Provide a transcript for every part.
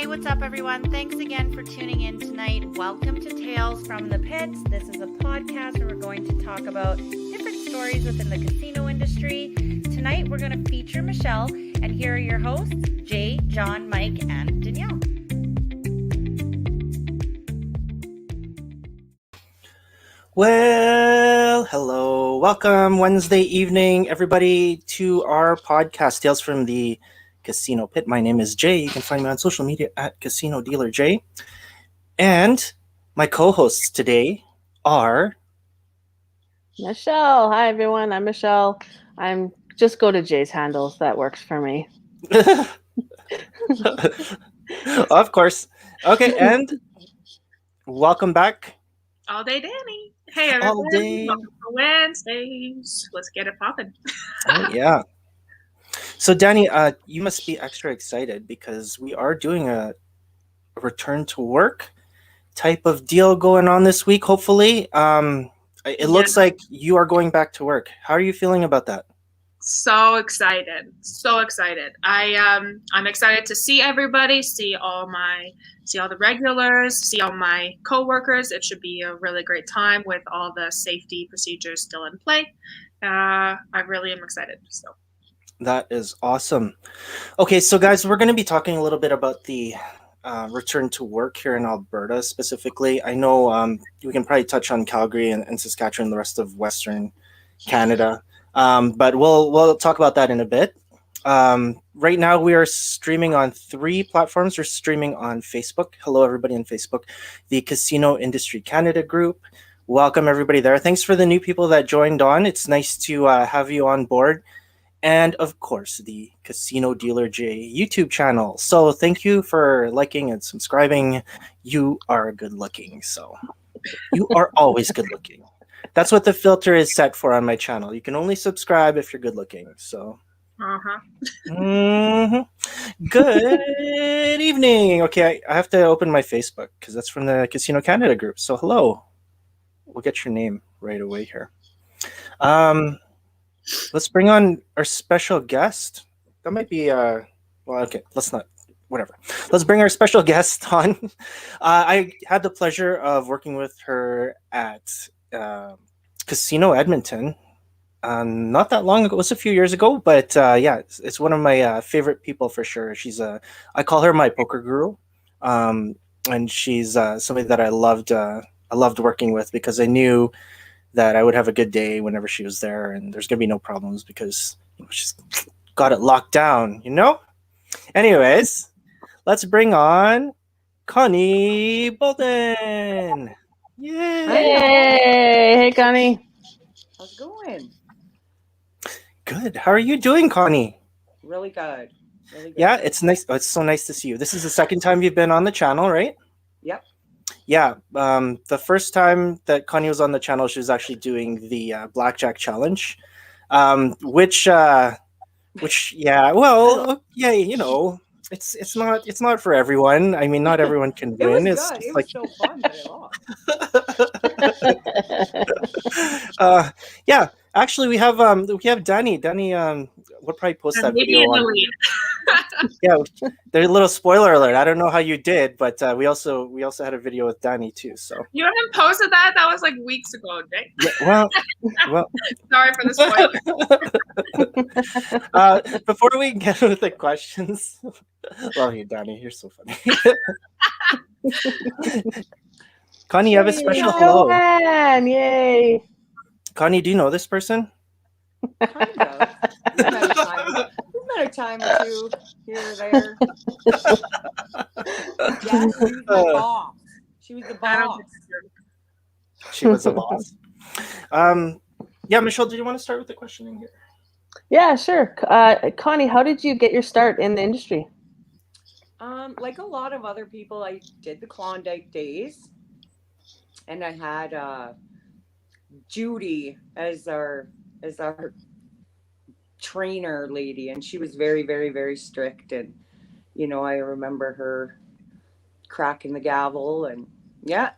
what's up, everyone? Thanks again for tuning in tonight. Welcome to Tales from the Pits. This is a podcast where we're going to talk about different stories within the casino industry. Tonight, we're going to feature Michelle, and here are your hosts, Jay, John, Mike, and Danielle. Well, hello. Welcome Wednesday evening, everybody, to our podcast, Tales from the Casino Pit. My name is Jay. You can find me on social media at Casino Dealer Jay. And my co-hosts today are Michelle. Hi, everyone. I'm Michelle. Just go to Jay's handles. That works for me. of course. Okay, and welcome back. All Day Danny. Hey, everybody. All day. Welcome to Wednesdays. Let's get it popping. Oh, yeah. So, Danny, you must be extra excited because we are doing a return to work type of deal going on this week, hopefully. It looks like you are going back to work. How are you feeling about that? So excited. So excited. I'm excited to see everybody, see all the regulars, see all my coworkers. It should be a really great time with all the safety procedures still in play. I really am excited. So that is awesome. Okay, so guys, we're going to be talking a little bit about the return to work here in Alberta specifically. I know we can probably touch on Calgary and Saskatchewan and the rest of Western Canada, but we'll talk about that in a bit. Right now we are streaming on 3 platforms. We're streaming on Facebook. Hello, everybody on Facebook. The Casino Industry Canada group. Welcome, everybody there. Thanks for the new people that joined on. It's nice to have you on board. And of course, the Casino Dealer J YouTube channel. So thank you for liking and subscribing. You are good looking, so you are always good looking. That's what the filter is set for on my channel. You can only subscribe if you're good looking. So, Good evening. Okay, I have to open my Facebook because that's from the Casino Canada group. So hello. We'll get your name right away here. Let's bring on our special guest. That might be okay, let's not, whatever. Let's bring our special guest on. I had the pleasure of working with her at Casino Edmonton not that long ago. It was a few years ago, but it's one of my favorite people for sure. I call her my poker guru, and she's somebody that I loved working with because I knew that I would have a good day whenever she was there, and there's gonna be no problems because she's got it locked down, Anyways, let's bring on Connie Bolton. Yay! Hey, Connie. How's it going? Good. How are you doing, Connie? Really good. Yeah, it's nice. Oh, it's so nice to see you. This is the second time you've been on the channel, right? Yep. Yeah, the first time that Connie was on the channel, she was actually doing the Blackjack Challenge, which it's not for everyone. I mean, not everyone can win. It was so fun, but I lost. Yeah. Actually, we have Danny. Danny, we'll probably post that video on. Yeah, there's a little spoiler alert. I don't know how you did, but we also had a video with Danny too. So you haven't posted that? That was like weeks ago, Jay. Yeah, well. Sorry for the spoiler. Before we get into the questions, love you, Danny. You're so funny. Connie, you have a special hello. Man, yay! Connie, do you know this person? Kind of. We've met a time or two here or there. Yeah, she was the boss. She was the boss. She was the boss. Yeah, Michelle, do you want to start with the questioning here? Yeah, sure. Connie, how did you get your start in the industry? Like a lot of other people, I did the Klondike days, and I had Judy as our trainer lady, and she was very, very, very strict, and I remember her cracking the gavel, and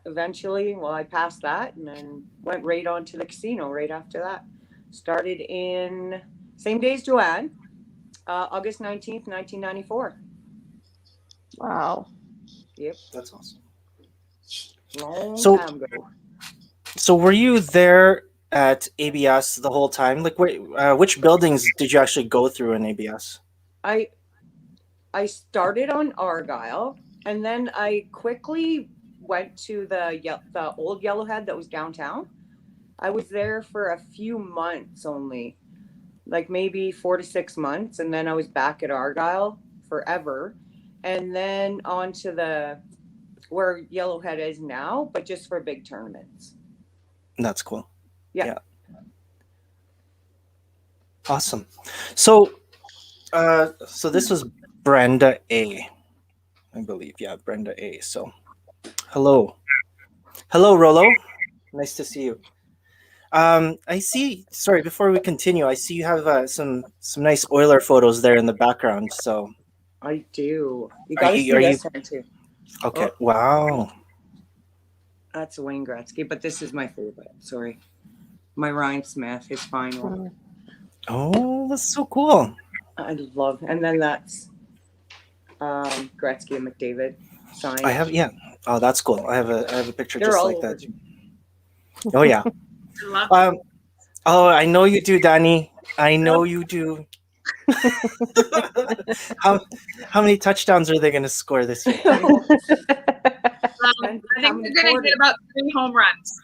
eventually I passed that and then went right on to the casino right after that. Started in same day as Joanne, August 19th, 1994. Wow. Yep. That's awesome. Long So- time ago. So were you there at ABS the whole time? Like, which buildings did you actually go through in ABS? I started on Argyle, and then I quickly went to the old Yellowhead that was downtown. I was there for a few months only, like maybe 4 to 6 months, and then I was back at Argyle forever, and then on to where Yellowhead is now, but just for big tournaments. That's cool. Yeah. Awesome. So, so this was Brenda A, I believe. Yeah, Brenda A. So, hello, Rolo. Nice to see you. I see. Sorry, before we continue, I see you have some nice Oiler photos there in the background. So, I do. You Are got to you- see are you- this one too. okay. Oh. Wow. That's Wayne Gretzky, but this is my favorite. Sorry. My Ryan Smith, his final. Oh, that's so cool. I love, and then that's Gretzky and McDavid signed. I have, yeah. Oh, that's cool. I have a picture They're just all like over that. here. Oh yeah. I love Oh, I know you do, Danny. I know you do. how many touchdowns are they going to score this year? And I how think many they're going to get quarters? about 3 home runs.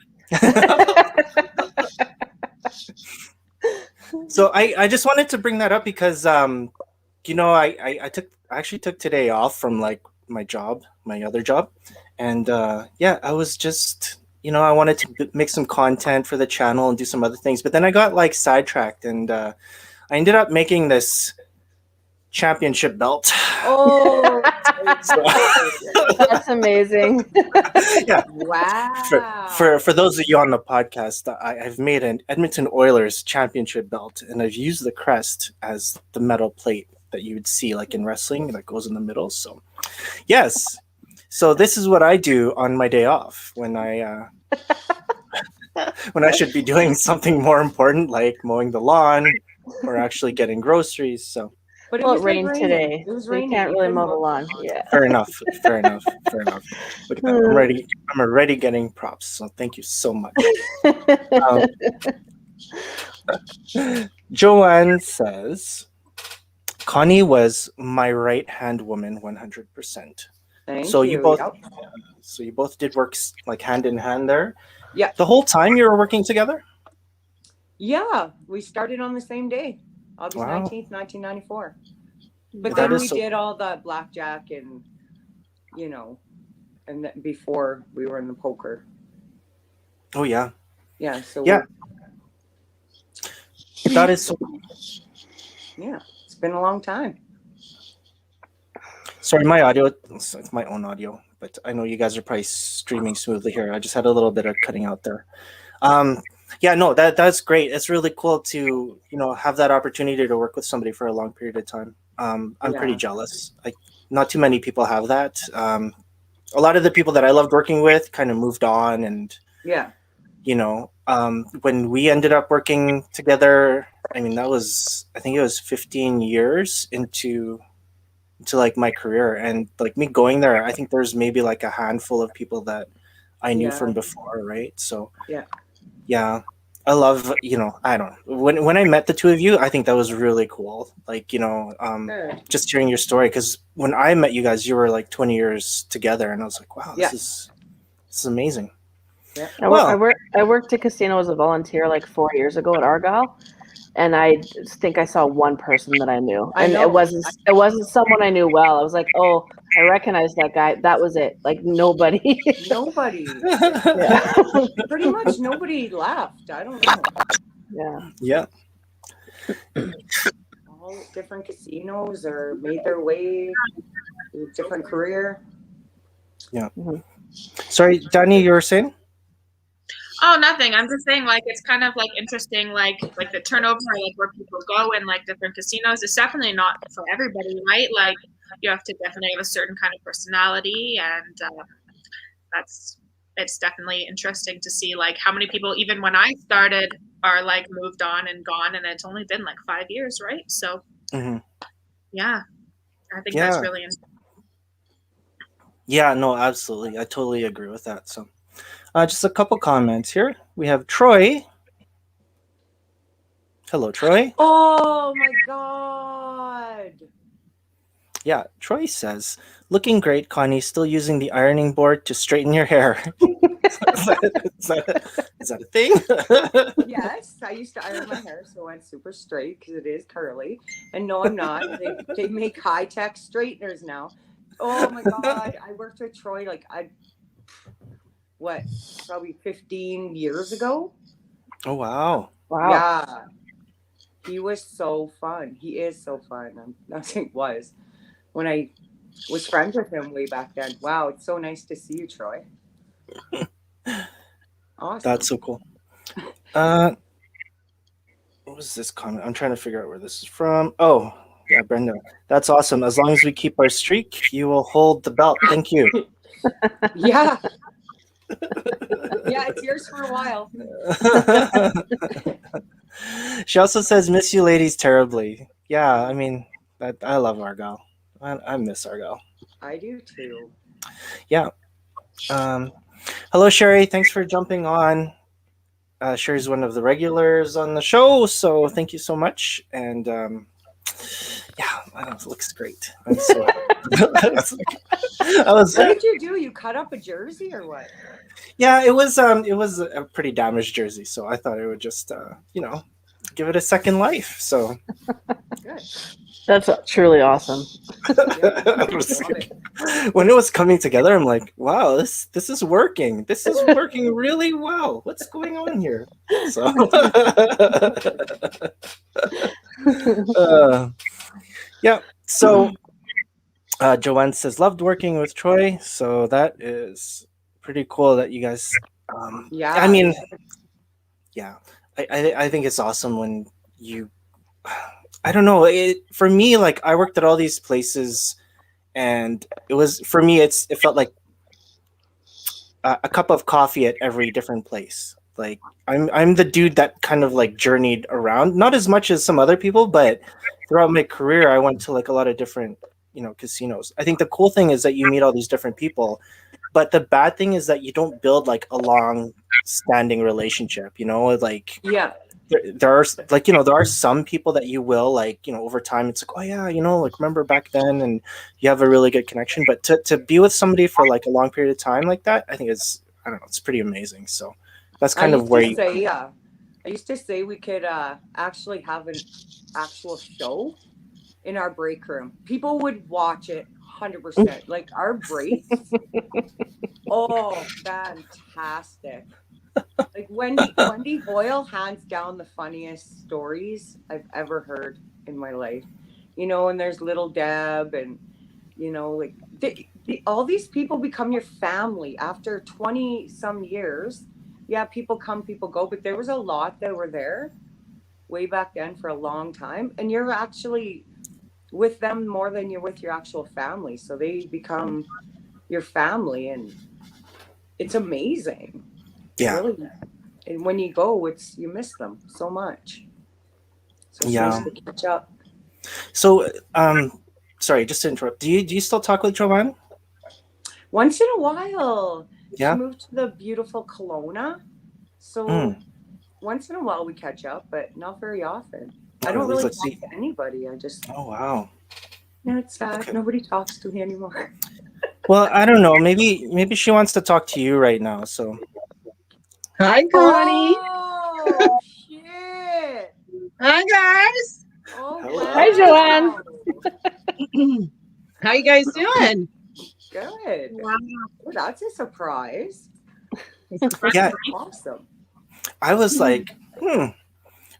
So I just wanted to bring that up because you know I actually took today off from like my other job, and yeah, I was just, you know, I wanted to make some content for the channel and do some other things, but then I got like sidetracked, and I ended up making this championship belt. Oh, That's amazing. Yeah. wow. For those of you on the podcast, I've made an Edmonton Oilers championship belt, and I've used the crest as the metal plate that you would see like in wrestling that goes in the middle. So, yes. So this is what I do on my day off when I should be doing something more important like mowing the lawn or actually getting groceries. So But Well, it was, like, rained raining. today. It was So you raining. can't really couldn't mow the mow lawn. Yeah. fair enough. Look at that. I'm already getting props. So thank you so much. Joanne says, Connie was my right hand woman 100%. Thank So you both, Yep. so you both did work like hand in hand there. Yeah. The whole time you were working together. Yeah, we started on the same day, August Wow. 19th, 1994. But That then is we so- did all the blackjack and, you know, and then before we were in the poker. Oh yeah, Yeah, so Yeah. that is so. yeah, it's been a long time. Sorry, my audio. It's my own audio, but I know you guys are probably streaming smoothly here. I just had a little bit of cutting out there. Yeah, no, that's great. It's really cool to, you know, have that opportunity to work with somebody for a long period of time. I'm pretty Yeah. jealous. Not too many people have that. A lot of the people that I loved working with kind of moved on, and Yeah. you know, when we ended up working together, I mean, I think it was 15 years into like my career, and like me going there, I think there's maybe like a handful of people that I knew Yeah. from before, right? So Yeah. I love, you know, I don't know, when I met the two of you, I think that was really cool, like, you know, Good. just hearing your story, because when I met you guys, you were like 20 years together, and I was like, wow, Yeah. this is amazing. Yeah. I worked a casino as a volunteer like 4 years ago at Argyle, and I think I saw one person that I knew, I and know. it wasn't someone I knew well. I was like, oh, I recognize that guy. That was it. Like nobody. Nobody. Yeah. Pretty much nobody left. I don't know. Yeah. Yeah. All different casinos or made their way to a different career. Sorry, Danny, you were saying? Oh, nothing. I'm just saying, like, it's kind of like interesting, like the turnover, like where people go in like different casinos. It's definitely not for everybody, right? Like, you have to definitely have a certain kind of personality, and it's definitely interesting to see like how many people, even when I started, are like moved on and gone, and it's only been like 5 years, right? So, Mhm. yeah, I think Yeah. that's really interesting. Yeah, no, absolutely. I totally agree with that. So, just a couple comments here. We have Troy. Hello, Troy. Oh my God. Yeah, Troy says, looking great, Connie. Still using the ironing board to straighten your hair. Is that a thing? Yes, I used to iron my hair so it went super straight because it is curly. And no, I'm not. They make high tech straighteners now. Oh my God. I worked with Troy like probably 15 years ago. Oh, wow. Wow. Yeah. He was so fun. He is so fun. I'm not saying was. When I was friends with him way back then. Wow, it's so nice to see you, Troy. Awesome. That's so cool. What was this comment? I'm trying to figure out where this is from. Oh, yeah, Brenda. That's awesome. As long as we keep our streak, you will hold the belt. Thank you. Yeah. Yeah, it's yours for a while. She also says, miss you ladies terribly. Yeah, I mean, I love Argyle. I miss Argyle. I do too. Yeah. Hello, Sherry. Thanks for jumping on. Sherry's one of the regulars on the show, so thank you so much. And yeah, it looks great. I'm so happy. What did you do? You cut up a jersey or what? Yeah, it was a pretty damaged jersey, so I thought I would just give it a second life. So Good. That's truly awesome. When it was coming together, I'm like, wow, this is working. This is working really well. What's going on here? So yeah. So Joanne says loved working with Troy. So that is pretty cool that you guys Yeah. I mean, yeah. I think it's awesome when you I don't know. For me, like I worked at all these places, and it was for me. It felt like a cup of coffee at every different place. Like I'm the dude that kind of like journeyed around, not as much as some other people, but throughout my career, I went to like a lot of different casinos. I think the cool thing is that you meet all these different people, but the bad thing is that you don't build like a long standing relationship. Like Yeah. there are like there are some people that you will like over time it's like, oh yeah, like remember back then, and you have a really good connection, but to be with somebody for like a long period of time like that, I think it's it's pretty amazing. So that's kind of where I used to say we could actually have an actual show in our break room. People would watch it 100%. Like our breaks. Oh, fantastic. Like Wendy Hoyle, hands down the funniest stories I've ever heard in my life. And there's Little Deb, and like all these people become your family after 20 some years. Yeah, people come, people go, but there was a lot that were there way back then for a long time, and you're actually with them more than you're with your actual family. So they become your family, and it's amazing. Yeah. Really. And when you go, you miss them so much. So it's Yeah. nice to catch up. So sorry, just to interrupt. Do you still talk with Joanne? Once in a while. Yeah. She moved to the beautiful Kelowna. So once in a while we catch up, but not very often. I don't really talk to anybody. I just Oh wow. Yeah, it's sad. Okay. Nobody talks to me anymore. Well, I don't know. Maybe she wants to talk to you right now. So Hi, Connie. Oh shit. Hi, guys. Oh, Hello. wow. Hi, Joanne. How you guys doing? Good. Wow. Oh, that's a surprise. yeah, Awesome. I was like, I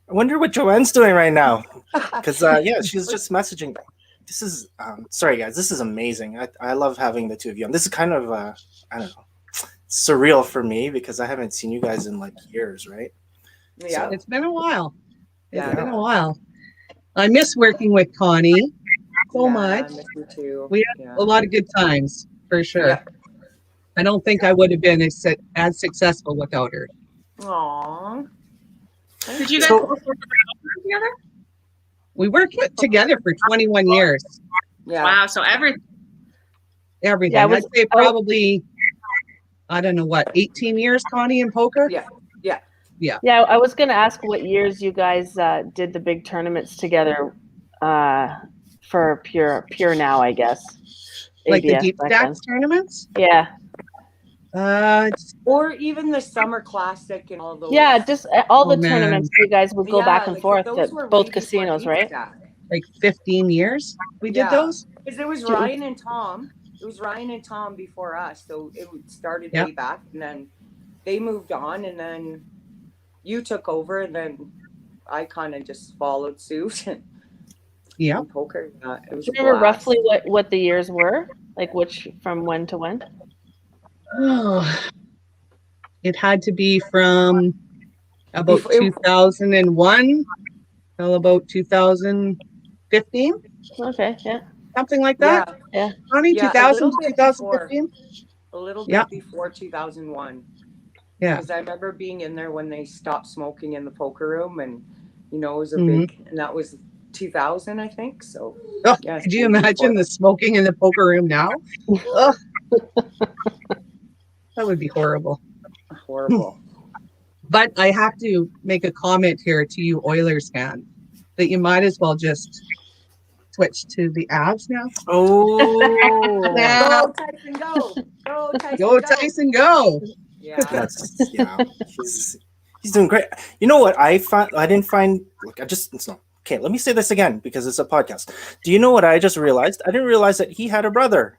wonder what Joanne's doing right now. Because yeah, she's just messaging. This is sorry guys, this is amazing. I love having the two of you on. This is kind of I don't know, surreal for me because I haven't seen you guys in like years, right? Yeah. It's been a while. Yeah. It's been a while. I miss working with Connie so much. I miss you too. We had a lot of good times for sure. Yeah. I don't think I would have been as successful without her. Aw. Did you guys So- work together? We worked together for 21 years. Yeah. Wow. So everything. Yeah, I'd say probably, I don't know what, 18 years, Connie, in poker? Yeah. Yeah, I was going to ask what years you guys did the big tournaments together for Pure Now, I guess. Like the ABS deep back then. stacks tournaments? Yeah. Or even the Summer Classic and all those. Yeah, just all the Oh, man. tournaments you guys would go back and like, forth those at were both way before casinos, Deep right? Stack. Like 15 years we did Yeah. those? Because it was Ryan and Tom. It was Ryan and Tom before us. So it started way back. And then they moved on. And then you took over. And then I kind of just followed suit. Yeah. In poker. It was Do you remember blast. roughly what the years were? Like which, from when to when? Oh, it had to be from about Before- 2001 till about 2015, Okay, yeah. something like that. Yeah. Connie, Yeah, a 2000 little to bit 2015? A little bit Yeah. before 2001. Yeah. Because I remember being in there when they stopped smoking in the poker room, and it was a Mhm. big, and that was 2000, I think. So, Oh, yeah, could you imagine the smoking in the poker room now? Ugh. That would be horrible. horrible? But I have to make a comment here to you Oilers fan that you might as well just switch to the Avs now. Oh, Yeah. Go Tyson, go! Go Tyson, Go Tyson, go! Yeah, yeah. He's doing great. You know what I found? I didn't find. Look, it's not okay. Let me say this again because it's a podcast. Do you know what I just realized? I didn't realize that he had a brother.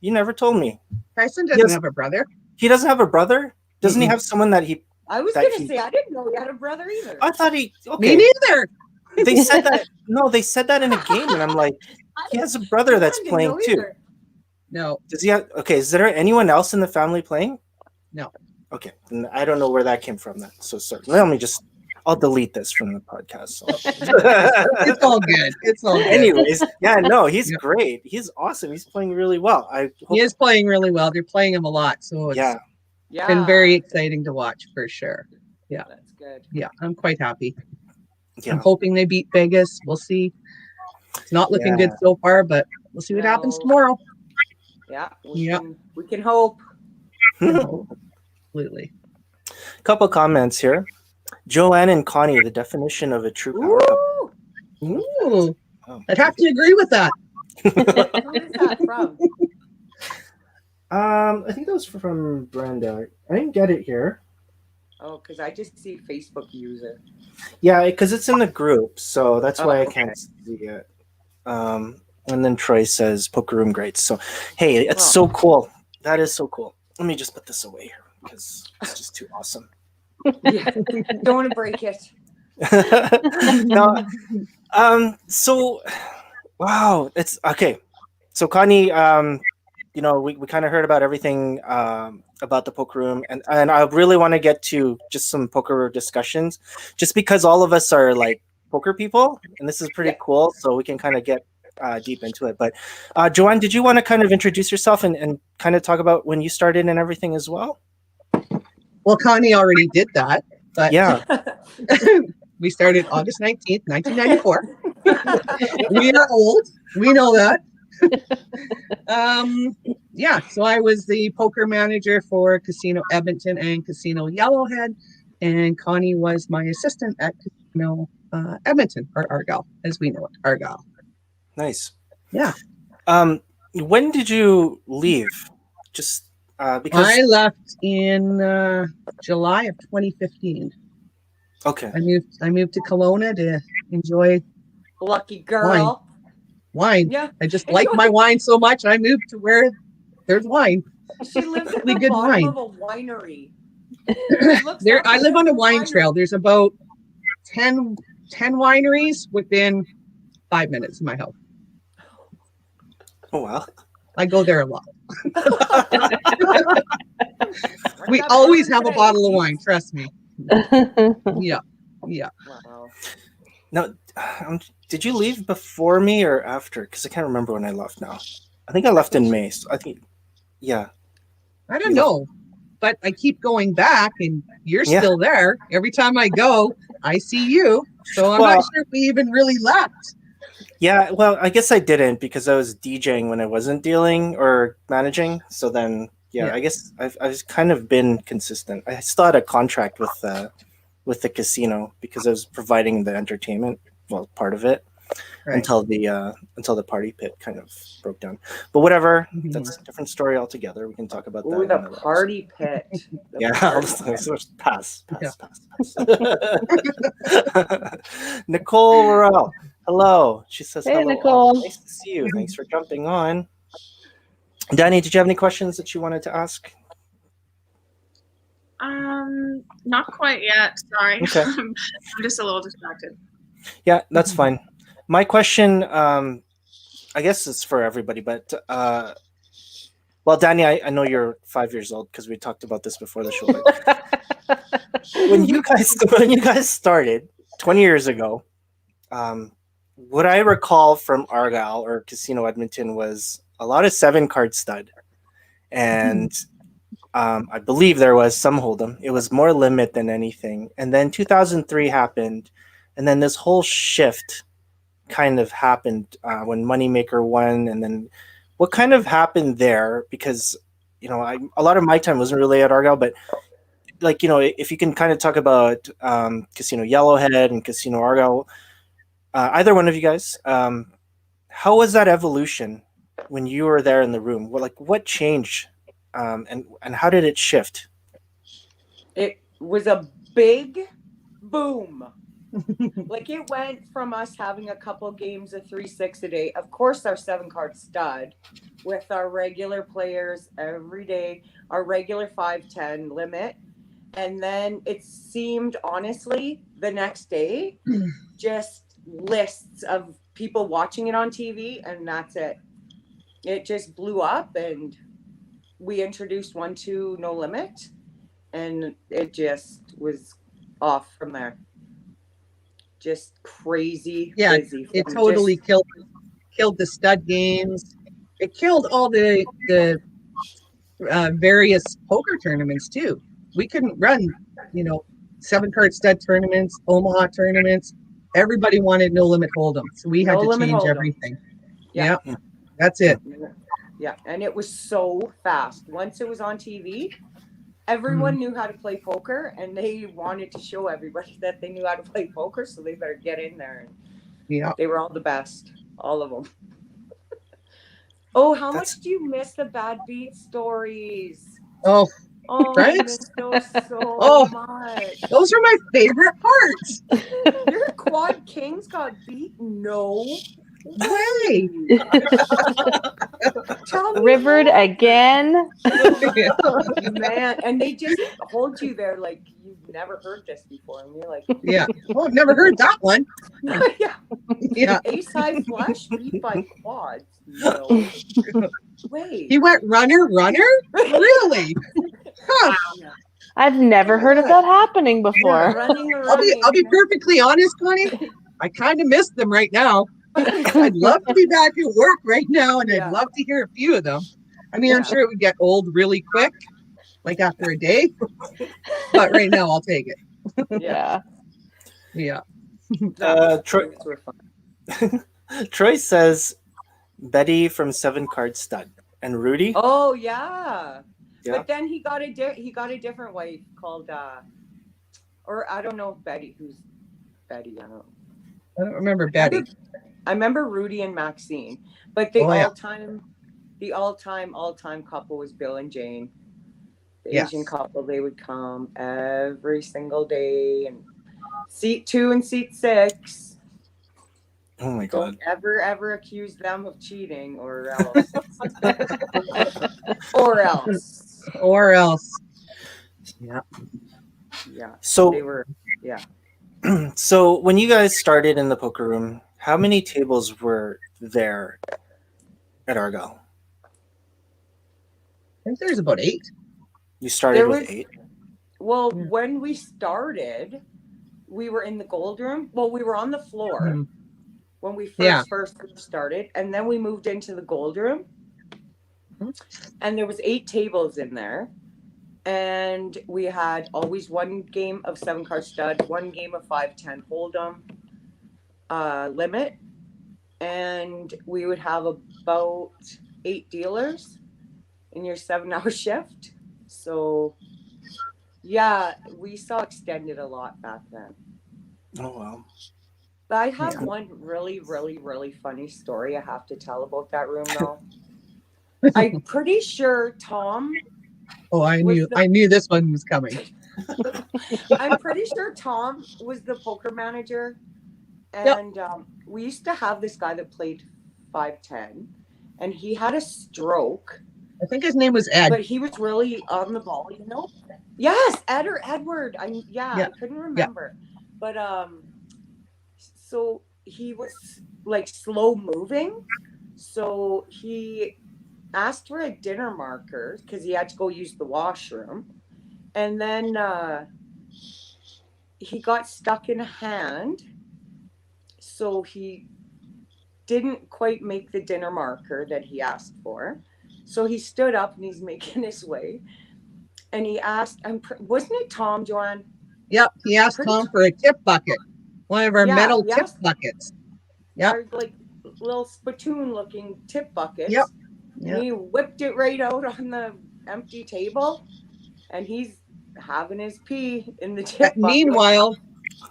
You never told me. Tyson doesn't have a brother. He doesn't have a brother. Doesn't he Mm-mm. have someone that he? I was that gonna he- say I didn't know he had a brother either. I thought he. Okay. Me neither. They said that. No, they said that in a game, and I'm like, he has a brother that's didn't playing know too. either. No. Does he have? Okay, is there anyone else in the family playing? No. Okay, then I don't know where that came from. Then, so sorry. Let me just. I'll delete this from the podcast. So. It's all good. It's all good. Anyways, yeah, no, he's Yeah. great. He's awesome. He's playing really well. I hope, He is playing really well. They're playing him a lot, so it's yeah, Yeah, been very exciting to watch for sure. That's good. Yeah, I'm quite happy. I'm yeah. hoping they beat Vegas. We'll see. It's not looking good so far, but we'll see what happens No. tomorrow. Yeah, Yeah. we can hope. Absolutely. Couple comments here. Joanne and Connie, the definition of a true power couple. Ooh, Ooh, Oh. I'd have to agree with that. who is that from? I think that was from Brenda. I didn't get it here. Oh, because I just see Facebook user. Yeah, because it's in the group, so that's why I okay. can't see it. And then Troy says poker room greats. So, hey, it's Oh. so cool. That is so cool. Let me just put this away here because it's just too awesome. Yeah, don't want to break it. No, so wow, it's okay. So Connie, we kind of heard about everything about the poker room, and I really want to get to just some poker discussions, just because all of us are like poker people, and this is pretty cool, so we can kind of get deep into it. But Joanne, did you want to kind of introduce yourself and kind of talk about when you started and everything as well? Well, Connie already did that, but Yeah. we started August 19th, 1994. We are old. We know that. So I was the poker manager for Casino Edmonton and Casino Yellowhead, and Connie was my assistant at Casino Edmonton, or Argyle, as we know it, Argyle. Nice. Yeah. When did you leave? Just because I left in July of 2015. okay. I moved to Kelowna to enjoy Lucky girl. wine. Yeah, I just like my wine so much. I moved to where there's wine. she lives at Really the good bottom wine. of a winery. I live on a wine trail. There's about 10 wineries within 5 minutes of my house. Oh wow. I go there a lot. We always have a bottle of wine. Trust me. Yeah. Wow. Now, did you leave before me or after? Because I can't remember when I left now. I think I left in May. So I think, yeah. I don't know, but I keep going back, and you're Yeah. still there. Every time I go, I see you. So I'm not sure if we even really left. Yeah, well, I guess I didn't because I was DJing when I wasn't dealing or managing. So then, yeah, Yeah. I guess I've kind of been consistent. I still had a contract with the casino because I was providing the entertainment, well, part of it Right. until the party pit kind of broke down. But whatever, Mhm. that's a different story altogether. We can talk about that. Ooh, the another episode. party pit. The Yeah, party pass. Yeah. Nicole Worrell, hello. She says Hey, hello. Nicole. Nice to see you. Thanks for jumping on. Danny, did you have any questions that you wanted to ask? Not quite yet. Sorry. Okay. I'm just a little distracted. Yeah, that's fine. My question, I guess it's for everybody, but well, Danny, I know you're 5 years old because we talked about this before the show. But when you guys started 20 years ago, what I recall from Argyle or Casino Edmonton was a lot of 7-card stud, and I believe there was some hold'em. It was more limit than anything, and then 2003 happened, and then this whole shift kind of happened when Moneymaker won, and then what kind of happened there? Because a lot of my time wasn't really at Argyle, but like if you can kind of talk about Casino Yellowhead and Casino Argyle, either one of you guys, how was that evolution when you were there in the room? Well, like what changed, and how did it shift? It was a big boom. Like it went from us having a couple games of 3-6 a day, of course our 7-card stud with our regular players every day, our regular 5-10 limit, and then it seemed honestly the next day just lists of people watching it on TV, and that's it. It just blew up, and we introduced 1-2 no limit, and it just was off from there. Just crazy busy. It totally killed the stud games. It killed all the various poker tournaments too. We couldn't run, 7-card stud tournaments, Omaha tournaments. Everybody wanted no limit hold'em, so we had to change everything. Yeah, that's it. Yeah, and it was so fast. Once it was on TV, everyone knew how to play poker, and they wanted to show everybody that they knew how to play poker, so they better get in there. Yeah, they were all the best, all of them. Oh, how much do you miss the bad beat stories? Oh, right? I miss those so much. Those are my favorite parts. Your quad kings got beat? No way. Rivered again. Man, and they just hold you there like you've never heard this before, and you're like, yeah, well, I've never heard that one. Yeah. Ace high flush beat by quads. No way. He went runner. Really? Huh. I've never heard of that happening before. Running. I'll be perfectly honest, Connie. I kind of miss them right now. I'd love to be back at work right now, and I'd love to hear a few of them. I mean, I'm sure it would get old really quick, like after a day. But right now, I'll take it. Yeah. Troy says Betty from 7-card stud and Rudy. Oh yeah. But then he got a different wife called or I don't know if Betty. Who's Betty? I don't remember Betty. I remember Rudy and Maxine, but the all-time couple was Bill and Jane. The Asian couple, they would come every single day, and seat 2 and seat 6. Oh my God! Don't ever accuse them of cheating, or else. or else. Yeah. So they were. Yeah. So when you guys started in the poker room, how many tables were there at Argyle? I think there's about 8. You started with 8? Well, when we started, we were in the gold room. Well, we were on the floor when we first started, and then we moved into the gold room. And there was 8 tables in there. And we had always 1 game of 7-card stud, 1 game of 5-10 hold'em, limit, and we would have about 8 dealers in your 7-hour shift. So yeah, we saw extended a lot back then. Oh wow. But I have Yeah. one really, really, really funny story I have to tell about that room though. I'm pretty sure Tom Oh, I was knew this one was coming. I'm pretty sure Tom was the poker manager. Yep. And we used to have this guy that played 510, and he had a stroke, I think his name was Ed. but he was really on the ball, you know? Yes, Ed or Edward. Yeah. I couldn't remember. But so he was like slow moving. So he asked for a dinner marker because he had to go use the washroom. And then he got stuck in a hand. So he didn't quite make the dinner marker that he asked for. So he stood up and he's making his way. And he asked, wasn't it Tom, Joanne? Yep. He asked Tom for a tip bucket, one of our metal tip buckets. Yep. Our like little spittoon looking tip buckets. Yep. And he whipped it right out on the empty table. And he's having his pee in the tip bucket. Meanwhile,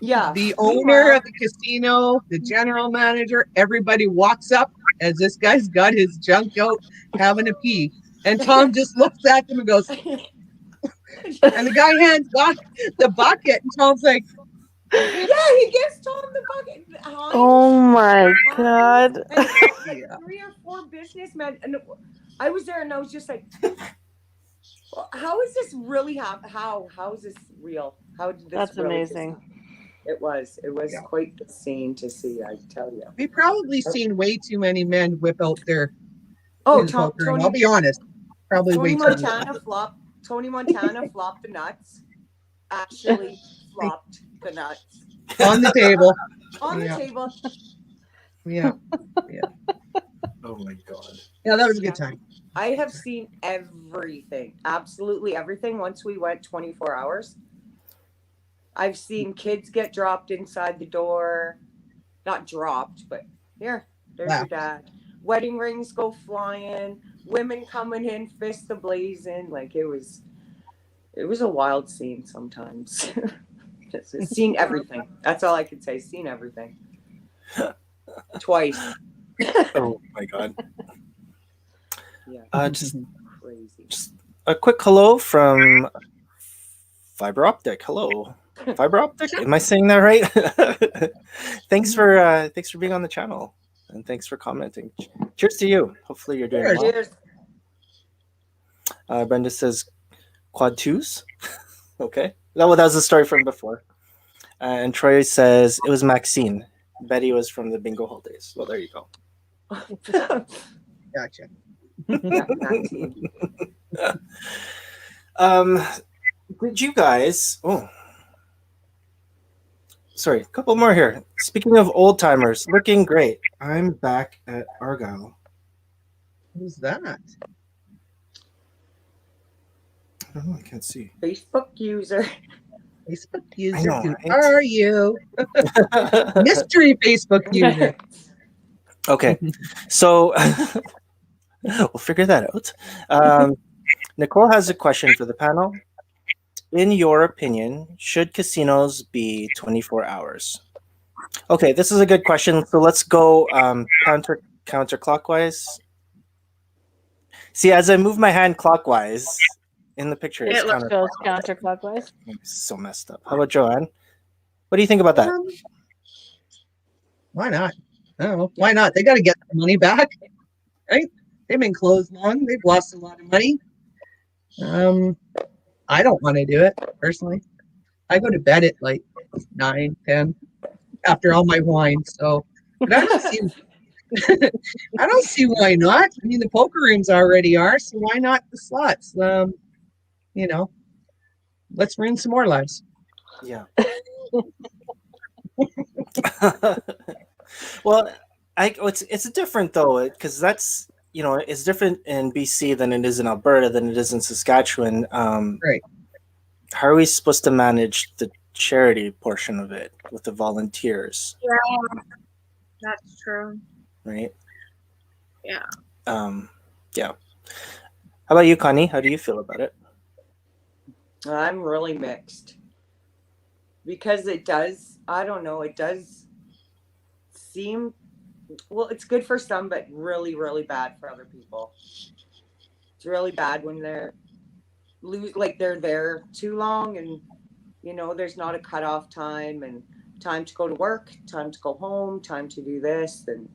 yeah, the owner of the casino, the general manager, everybody walks up as this guy's got his junk out having a pee. And Tom just looks at them and goes, and the guy hands off the bucket, and Tom's like, yeah, he gives Tom the bucket. Oh my God. And like 3 or 4 businessmen. And I was there and I was just like, how is this really how is this real? How did this That's really amazing. It was quite the scene to see, I tell you. we've probably seen way too many men whip out their Oh, poker, and I'll be honest, probably way Tony too many. Montana flopped the nuts. Actually flopped the nuts. On the table. On the table. Yeah. Oh my god. Yeah, that was a good time. I have seen everything, absolutely everything. Once we went 24 hours, I've seen kids get dropped inside the door. Not dropped, but there's your dad. Wedding rings go flying. Women coming in, fists a-blazing. Like it was a wild scene sometimes. Just seen everything. That's all I can say. Seen everything. Twice. Oh my god. Yeah. Just Crazy. Just a quick hello from Fiber Optic. Hello, Fiber Optic. Am I saying that right? Thanks for being on the channel, and thanks for commenting. Cheers to you. Hopefully you're doing well. Cheers. Brenda says quad twos. Okay, that was the story from before. And Troy says it was Maxine. Betty was from the bingo hall days. Well, there you go. Gotcha. Did you guys? Oh, sorry, a couple more here. Speaking of old timers, looking great. I'm back at Argyle. Who's that? Oh, I can't see. Facebook user. Facebook user. know, Who right? are you? Mystery Facebook user. Okay, so we'll figure that out. Nicole has a question for the panel. In your opinion, should casinos be 24 hours? Okay, this is a good question. So let's go counterclockwise. See, as I move my hand clockwise in the picture, it's Goes counterclockwise. so messed up. How about Joanne? What do you think about that? Why not? I don't know. Why not? They got to get their money back, right? They've been closed long. They've lost a lot of money. I don't want to do it personally. I go to bed at like 9, 10 after all my wine. So, but I don't see. I don't see why not. I mean, the poker rooms already are, so why not the slots? Let's ruin some more lives. Yeah. Well, it's different though, because that's it's different in BC than it is in Alberta than it is in Saskatchewan. Right. How are we supposed to manage the charity portion of it with the volunteers? Yeah, that's true. right? Yeah. Yeah. How about you, Connie? How do you feel about it? I'm really mixed because it does, I don't know, it does seem, well, it's good for some, but really, really bad for other people. It's really bad when they're there too long and, there's not a cutoff time and time to go to work, time to go home, time to do this. And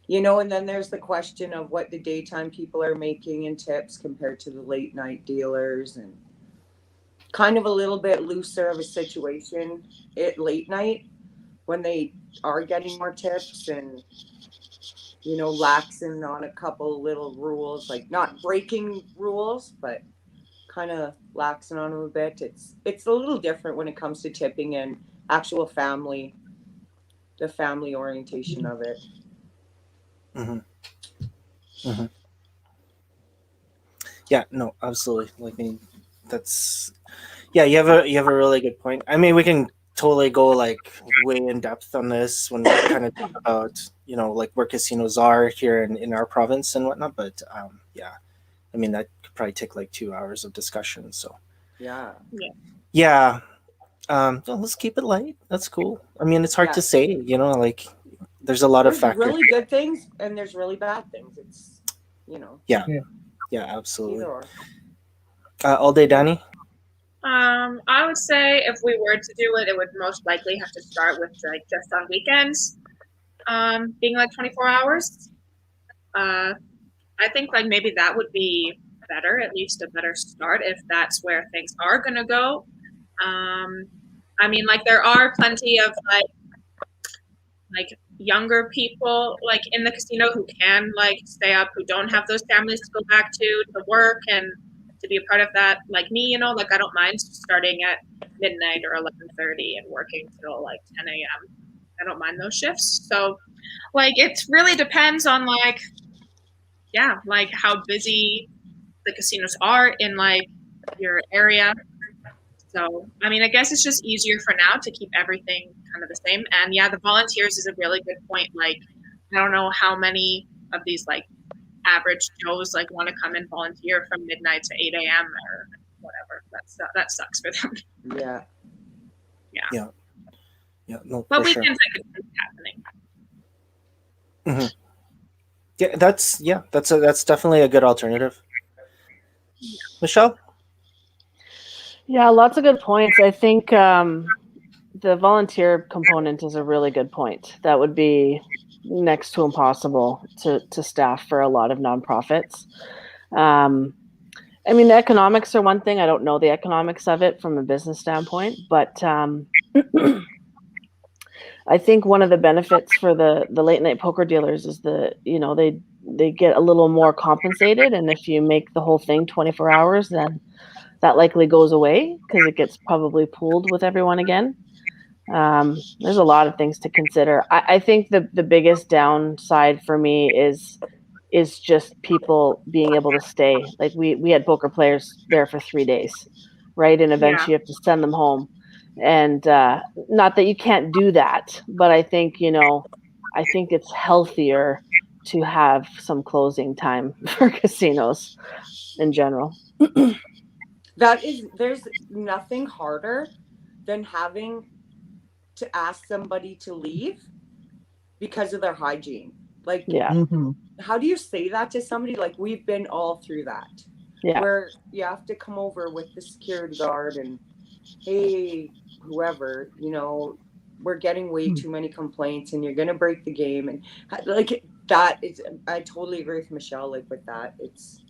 then there's the question of what the daytime people are making in tips compared to the late night dealers, and kind of a little bit looser of a situation at late night when they are getting more tips and laxing on a couple little rules, like not breaking rules, but kind of laxing on them a bit. It's a little different when it comes to tipping and actual the family orientation of it. Mm-hmm. Mm-hmm. Yeah, no, absolutely. Like, I mean, that's you have a really good point. I mean, we can totally go like way in depth on this when we kind of talk about like where casinos are here in our province and whatnot. But yeah, I mean that could probably take like 2 hours of discussion. So Yeah. yeah, well, let's keep it light. That's cool. I mean, it's hard to say. Like there's a lot of There's factors. really good things and there's really bad things. It's Yeah, Yeah. yeah, absolutely. either or. All day, Danny. I would say if we were to do it, it would most likely have to start with like just on weekends, being like 24 hours. I think like maybe that would be better, at least a better start if that's where things are gonna go. I mean, like there are plenty of like younger people like in the casino who can like stay up, who don't have those families to go back to work and to be a part of that, like me, like I don't mind starting at midnight or 11:30 and working till like 10 a.m. I don't mind those shifts. So like it really depends on like how busy the casinos are in like your area. So I mean I guess it's just easier for now to keep everything kind of the same. And yeah, the volunteers is a really good point. Like I don't know how many of these like average Joes like want to come and volunteer from midnight to 8 a.m. or whatever. That sucks for them. Yeah. Yeah, no, But for sure. weekends I could see it happening. Mm-hmm. Yeah, that's definitely a good alternative. Michelle? Yeah, lots of good points. I think the volunteer component is a really good point. That would be next to impossible to staff for a lot of nonprofits. I mean, the economics are one thing. I don't know the economics of it from a business standpoint, but I think one of the benefits for the late night poker dealers is they get a little more compensated, and if you make the whole thing 24 hours, then that likely goes away because it gets probably pooled with everyone again. There's a lot of things to consider. I think the biggest downside for me is just people being able to stay. Like we had poker players there for 3 days, right? And eventually you have to send them home. And not that you can't do that, but I think it's healthier to have some closing time for casinos in general. There's nothing harder than having to ask somebody to leave because of their hygiene. Like, Yeah. Mm-hmm. how do you say that to somebody? Like, we've been all through that. Yeah. Where you have to come over with the security guard and, hey, whoever, we're getting way too many complaints and you're going to break the game. And like that is, I totally agree with Michelle, like with that. It's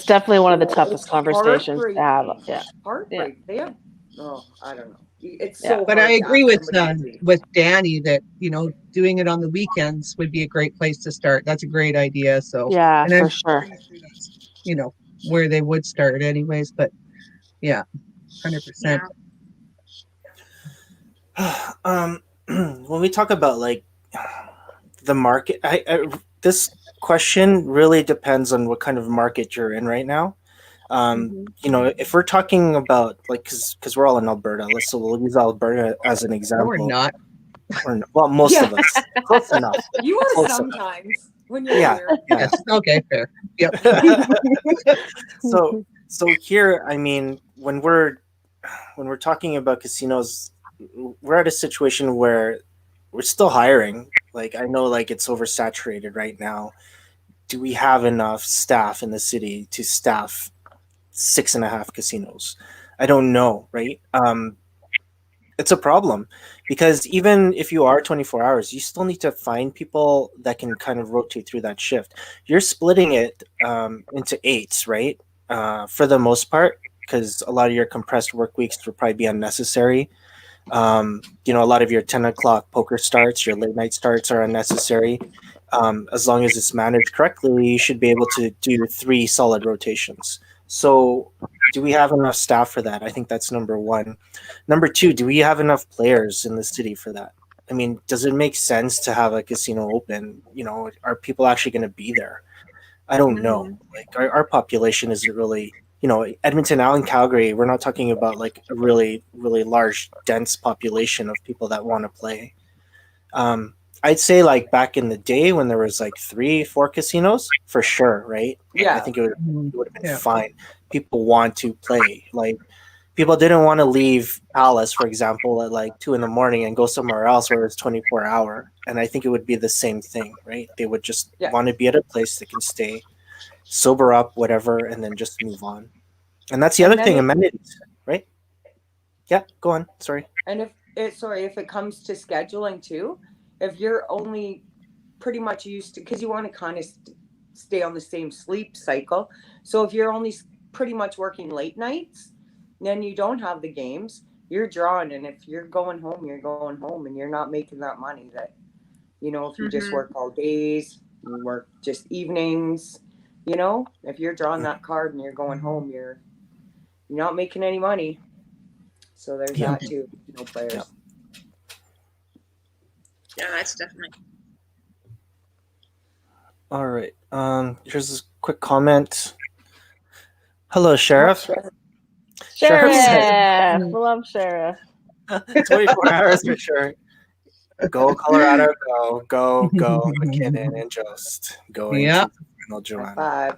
definitely one of the toughest conversations to have. Yeah. Heartbreak. They have, I don't know. It's Yeah. so But hard I to agree ask with somebody to leave. with Danny that doing it on the weekends would be a great place to start. That's a great idea. So Yeah, and for I'm sure. where they would start anyways. But yeah, 100%. When we talk about like the market, this question really depends on what kind of market you're in right now. If we're talking about like, because we're all in Alberta, so we'll use Alberta as an No, example. we're not. Or well, most Yeah. of us. Close enough. You are Close enough. sometimes when you're Yeah. here. Yeah. Yes. Okay. Fair. Yep. So here, I mean, when we're talking about casinos, we're at a situation where we're still hiring. Like I know like it's oversaturated right now. Do we have enough staff in the city to staff 6.5 casinos? I don't know, right? It's a problem because even if you are 24 hours, you still need to find people that can kind of rotate through that shift. You're splitting it into eights, right? For the most part, because a lot of your compressed work weeks will probably be unnecessary. A lot of your 10 o'clock poker starts, your late night starts are unnecessary. As long as it's managed correctly, you should be able to do 3 solid rotations. So, do we have enough staff for that? I think that's number one. Number two, do we have enough players in the city for that? I mean, does it make sense to have a casino open? Are people actually going to be there? I don't know. Like our population isn't really, Edmonton, out in Calgary, we're not talking about like a really, really large, dense population of people that want to play. I'd say like back in the day when there was like 3-4 casinos, for sure, right? Yeah. I think it would have been Yeah. fine. People want to play. Like people didn't want to leave Alice, for example, at like 2 a.m. and go somewhere else where it's 24-hour. And I think it would be the same thing, right? They would just Yeah. want to be at a place that can stay, sober up, whatever, and then just move on. And that's the And other then thing, it- amenities, right? Yeah, go on. Sorry. And if it comes to scheduling too, if you're only pretty much used to, because you want to kind of stay on the same sleep cycle. So if you're only pretty much working late nights, then you don't have the games. You're drawn, and if you're going home, you're going home, and you're not making that money. That if you just work all days, you work just evenings. If you're drawing that card and you're going home, you're not making any money. So there's Yeah. that too. No players. Yeah. Yeah, that's definitely. All right. Here's a quick comment. Hello, Sheriff. Sheriff said- Sheriff, love Sheriff. 24 hours for sure. Go Colorado, go McKinnon and Jost. Go Yeah. into the final, Joanna. Five.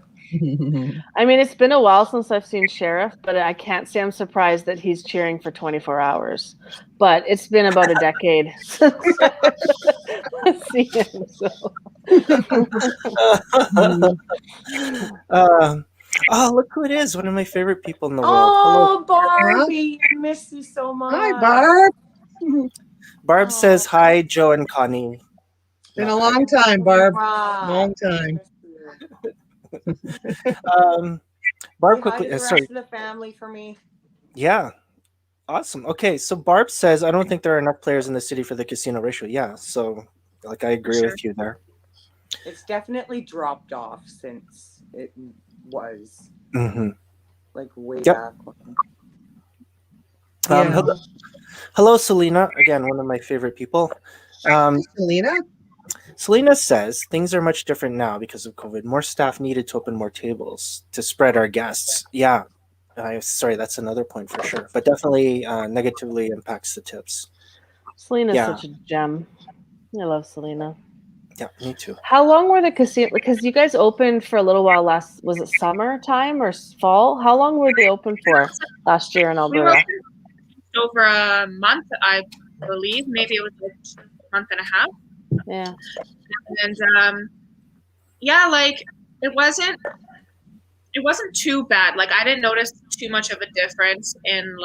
I mean, it's been a while since I've seen Sheriff, but I can't say I'm surprised that he's cheering for 24 hours. But it's been about a decade since I've seen him. So. Look who it is! One of my favorite people in the world. Oh, Barbie, I miss you so much. Hi, Barb. Barb says hi, Joe and Connie. Been a long time, Barb. Wow. Long time. Barb Say hi quickly. to the rest Sorry. of the family for me. Yeah. Awesome. Okay, so Barb says, I don't think there are enough players in the city for the casino ratio. Yeah, so like I agree Sure. with you there. It's definitely dropped off since it was Mm-hmm. like way Yep. back. Yeah. Hello, Selena. Again, one of my favorite people. Selena? Selena says things are much different now because of COVID. More staff needed to open more tables to spread our guests. Yeah. Sorry, that's another point for sure. But definitely negatively impacts the tips. Selena's Yeah. such a gem. I love Selena. Yeah, me too. How long were the casino? Because you guys opened for a little while last. Was it summertime or fall? How long were they open for last year in We were Alberta? open over a month, I believe. Maybe it was like a month and a half. Yeah. And yeah, like it wasn't too bad. Like I didn't notice too much of a difference in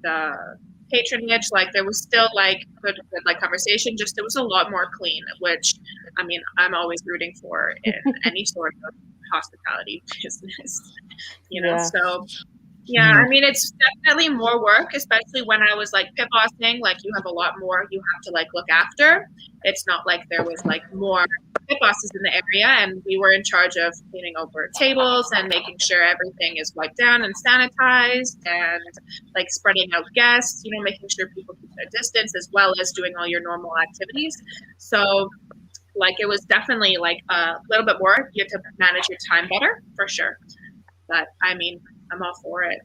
the patronage. Like there was still like good like conversation, just it was a lot more clean, which I mean I'm always rooting for in any sort of hospitality business, Yeah. So yeah, I mean it's definitely more work, especially when I was like pit bossing. Like you have a lot more you have to like look after. It's not like there was like more pit bosses in the area, and we were in charge of cleaning over tables and making sure everything is wiped down and sanitized, and like spreading out guests, making sure people keep their distance, as well as doing all your normal activities. So like it was definitely like a little bit more. You have to manage your time better for sure. But I mean, I'm all for it.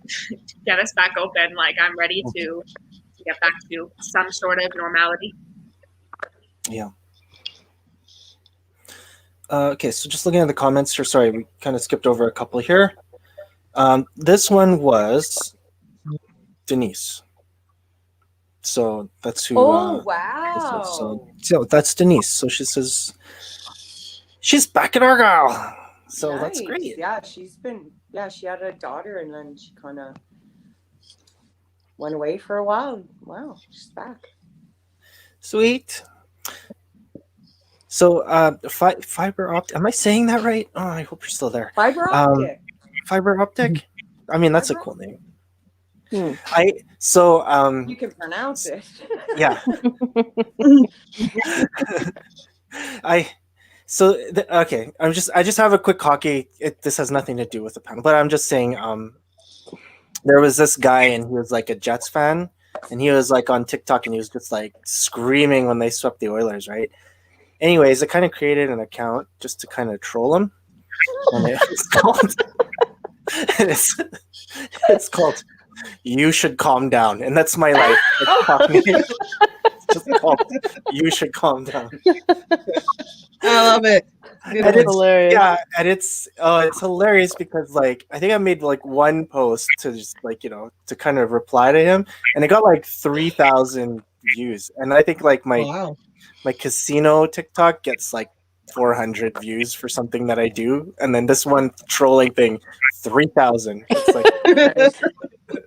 Get us back open. Like I'm ready to get back to some sort of normality. Yeah. Okay, so just looking at the comments here, sorry, we kind of skipped over a couple here. This one was Denise. So that's who. Oh, wow. So that's Denise. So she says she's back at Argyle. So that's Nice. great. Yeah, she had a daughter and then she kind of went away for a while. Wow, she's back. Sweet. So fiber optic. Am I saying that right? Oh, I hope you're still there. Fiber optic. Fiber optic. I mean, that's a Fiber cool name. Hmm. You can pronounce it. Yeah. Okay. I just have a quick hockey. This has nothing to do with the panel, but I'm just saying. There was this guy, and he was like a Jets fan, and he was like on TikTok, and he was just like screaming when they swept the Oilers, right? Anyways, I kind of created an account just to kind of troll him, and it's called "You Should Calm Down," and that's my life. It's just called "You Should Calm Down." I love it. And it's hilarious. Yeah, and it's hilarious because like I think I made like one post to just like to kind of reply to him, and it got like 3,000 views, and I think like Wow. my casino TikTok gets like 400 views for something that I do, and then this one trolling thing 3,000. It's like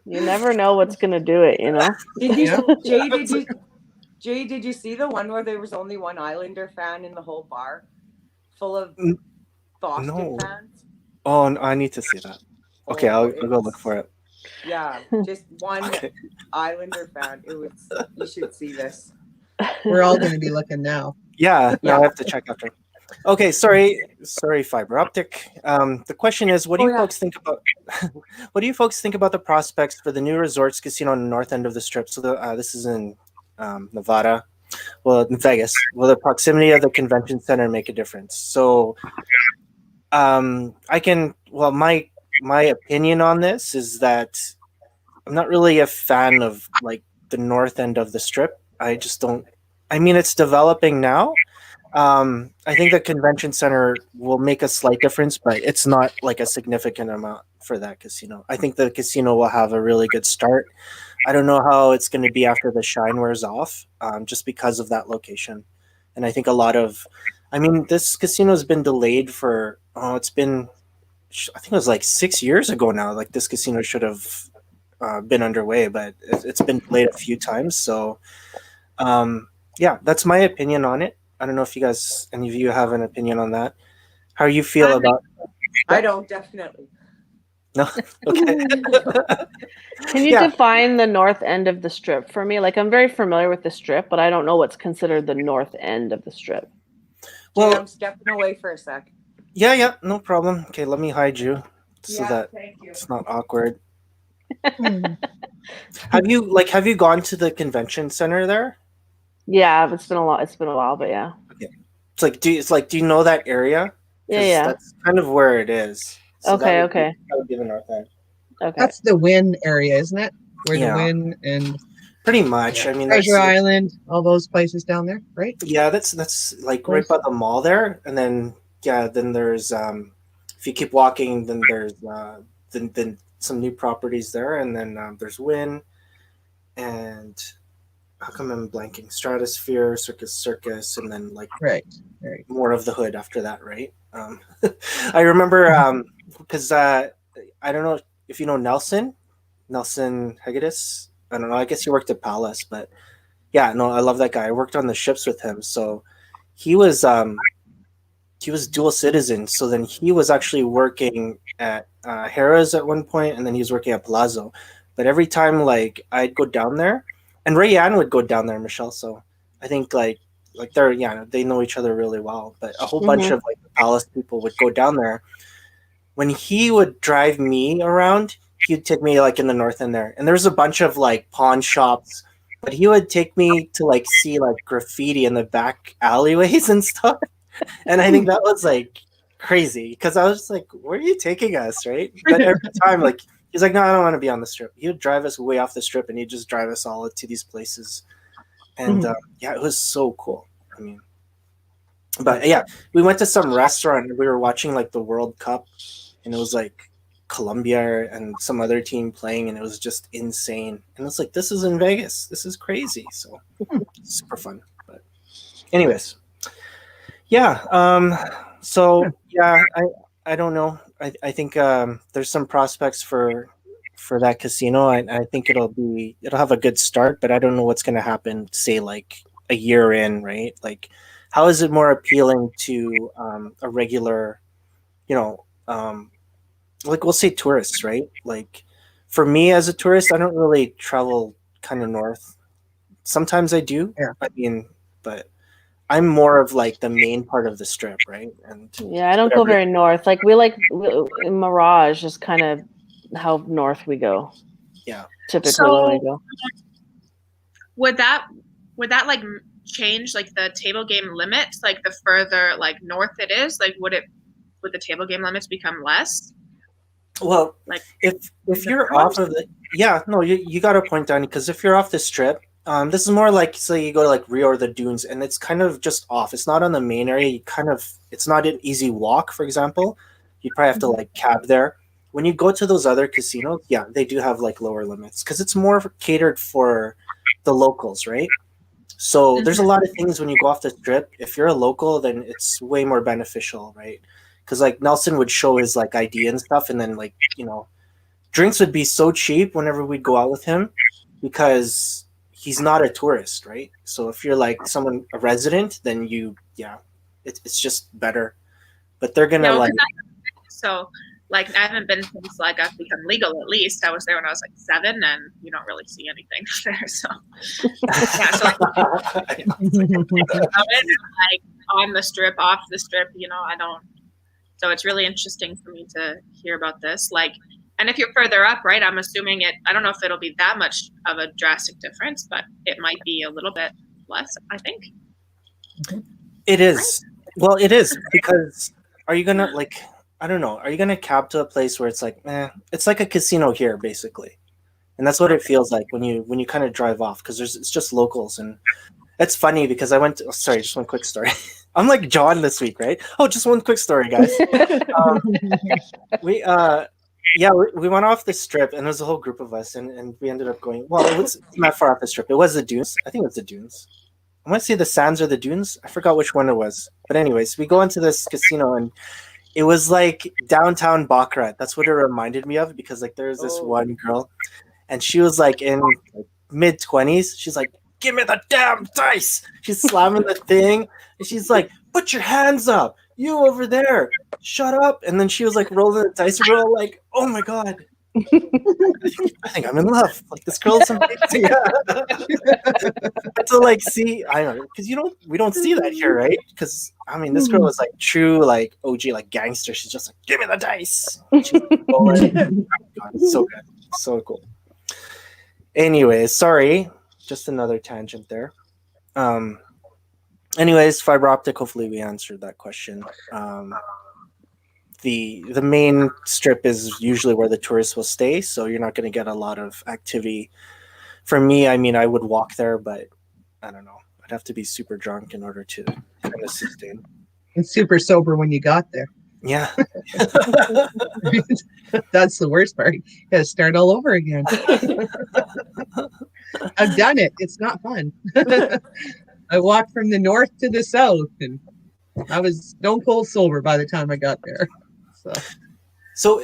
You never know what's gonna do it, you know. Jay, did you see the one where there was only one Islander fan in the whole bar, full of Boston No. fans? Oh, I need to see that. Okay, I'll go look for it. Yeah, just one Okay. Islander fan. You should see this. We're all going to be looking now. Yeah, Yeah. I have to check after. Okay, sorry, fiber optic. The question is, what do you folks think about? What do you folks think about the prospects for the new resorts casino on the north end of the strip? So this is in Nevada, in Vegas. Will the proximity of the convention center make a difference? So, my opinion on this is that I'm not really a fan of like the north end of the strip. I just don't. I mean, it's developing now. I think the convention center will make a slight difference, but it's not like a significant amount for that casino. I think the casino will have a really good start. I don't know how it's going to be after the shine wears off, just because of that location. And I think this casino has been delayed for, I think it was like 6 years ago now. Like this casino should have been underway, but it's been delayed a few times. So, yeah, that's my opinion on it. I don't know if any of you have an opinion on that. How you feel about? I don't, definitely. No, okay. Can you define the north end of the strip for me? Like, I'm very familiar with the strip, but I don't know what's considered the north end of the strip. Well, I'm stepping away for a sec. Yeah, no problem. Okay, let me hide you so that thank you. it's not awkward. Have you gone to the convention center there? Yeah, it's been a while, but yeah. Okay. Do you know that area? 'Cause Yeah. That's kind of where it is. So Okay. That would be the north end. Okay. That's the Wynn area, isn't it? Where Yeah. the Wynn and Pretty much. I mean, Treasure Island, all those places down there, right? Yeah, that's like right by the mall there, and then then there's if you keep walking, then there's then some new properties there, and then there's Wynn, and how come I'm blanking? Stratosphere, Circus, and then like Right. more of the hood after that, right? I remember because I don't know if you know Nelson Hegedus. I don't know. I guess he worked at Palace, but yeah, no, I love that guy. I worked on the ships with him, so he was dual citizen. So then he was actually working at Harrah's at one point, and then he was working at Palazzo. But every time like I'd go down there, and Rayanne would go down there, Michelle. So I think like they know each other really well. But a whole bunch of like the Palace people would go down there. When he would drive me around, he'd take me like in the north end there, and there's a bunch of like pawn shops, but he would take me to like see like graffiti in the back alleyways and stuff. And I think that was like crazy because I was just like, where are you taking us, right? But every time like He's like, no, I don't want to be on the strip. He would drive us way off the strip, and he'd just drive us all to these places. And yeah, it was so cool. I mean, but yeah, we went to some restaurant and we were watching like the World Cup, and it was like Colombia and some other team playing, and it was just insane. And it's like, this is in Vegas. This is crazy. So super fun. But anyways, yeah. So yeah, I don't know. I think there's some prospects for that casino. I think it'll have a good start, but I don't know what's going to happen, say like a year in, right? Like, how is it more appealing to a regular, like we'll say tourists, right? Like for me as a tourist, I don't really travel kind of north. Sometimes I do. Yeah. I mean, but I'm more of like the main part of the strip, right? And Yeah, I don't go very north. Like we Mirage is kind of how north we go. Yeah. Typically when we go. Would that like change like the table game limits? Like the further like north it is, like would the table game limits become less? Well, like if you're off of the you got a point, Danny, because if you're off the strip, this is more like, say you go to like Rio or the Dunes, and it's kind of just off. It's not on the main area. It's not an easy walk, for example. You probably have to like cab there. When you go to those other casinos, yeah, they do have like lower limits because it's more catered for the locals, right? So there's a lot of things when you go off the strip. If you're a local, then it's way more beneficial, right? Because like Nelson would show his like ID and stuff, and then like drinks would be so cheap whenever we'd go out with him because he's not a tourist, right? So if you're like a resident, then it's just better. But they're gonna so like I haven't been since like I've become legal. At least I was there when I was like 7, and you don't really see anything there. So yeah, so like on the strip, off the strip, I don't. So it's really interesting for me to hear about this. Like, and if you're further up, right? I'm assuming I don't know if it'll be that much of a drastic difference, but it might be a little bit less, I think. It is. Well, it is because are you gonna like? I don't know. Are you gonna cab to a place where it's like, it's like a casino here, basically, and that's what it feels like when you kind of drive off because it's just locals, and it's funny because I went to, sorry, just one quick story. I'm like John this week, right? Oh, just one quick story, guys. We went off the strip, and there was a whole group of us, and we ended up going. Well, it was not far off the strip. It was the Dunes. I think it was the Dunes. I want to say the Sands or the Dunes. I forgot which one it was. But anyways, we go into this casino, and it was like downtown Baccarat. That's what it reminded me of because like there's this one girl, and she was like in like, mid-20s. She's like, "Give me the damn dice!" She's slamming the thing, and she's like, "Put your hands up, you over there, shut up!" And then she was like rolling the dice, and we're all like, "Oh my god, I think I'm in love. Like this girl's amazing." So like, see, I don't know, because we don't see that here, right? Because I mean, this girl was like true, like OG, like gangster. She's just like, "Give me the dice." She's like, oh god, it's so good, so cool. Anyways, sorry. Just another tangent there. Anyways, fiber optic. Hopefully, we answered that question. The main strip is usually where the tourists will stay, so you're not going to get a lot of activity. For me, I mean, I would walk there, but I don't know. I'd have to be super drunk in order to kind of sustain. And super sober when you got there. Yeah. That's the worst part. You gotta start all over again. I've done it. It's not fun. I walked from the north to the south, and I was stone cold sober by the time I got there. So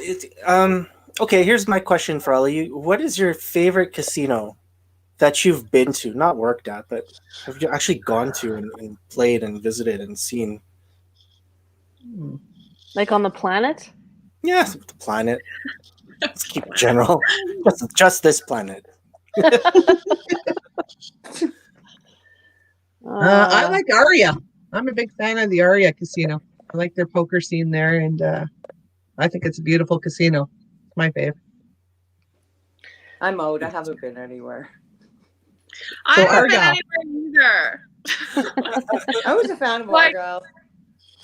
okay, here's my question for all of you. What is your favorite casino that you've been to, not worked at, but have you actually gone to and played and visited and seen? Like on the planet? Yeah, the planet. Let's keep it general. Just this planet. I like Aria. I'm a big fan of the Aria Casino. I like their poker scene there, and I think it's a beautiful casino. It's my fave. I'm out. I haven't been anywhere. I haven't been anywhere either. I was a fan of Argyle.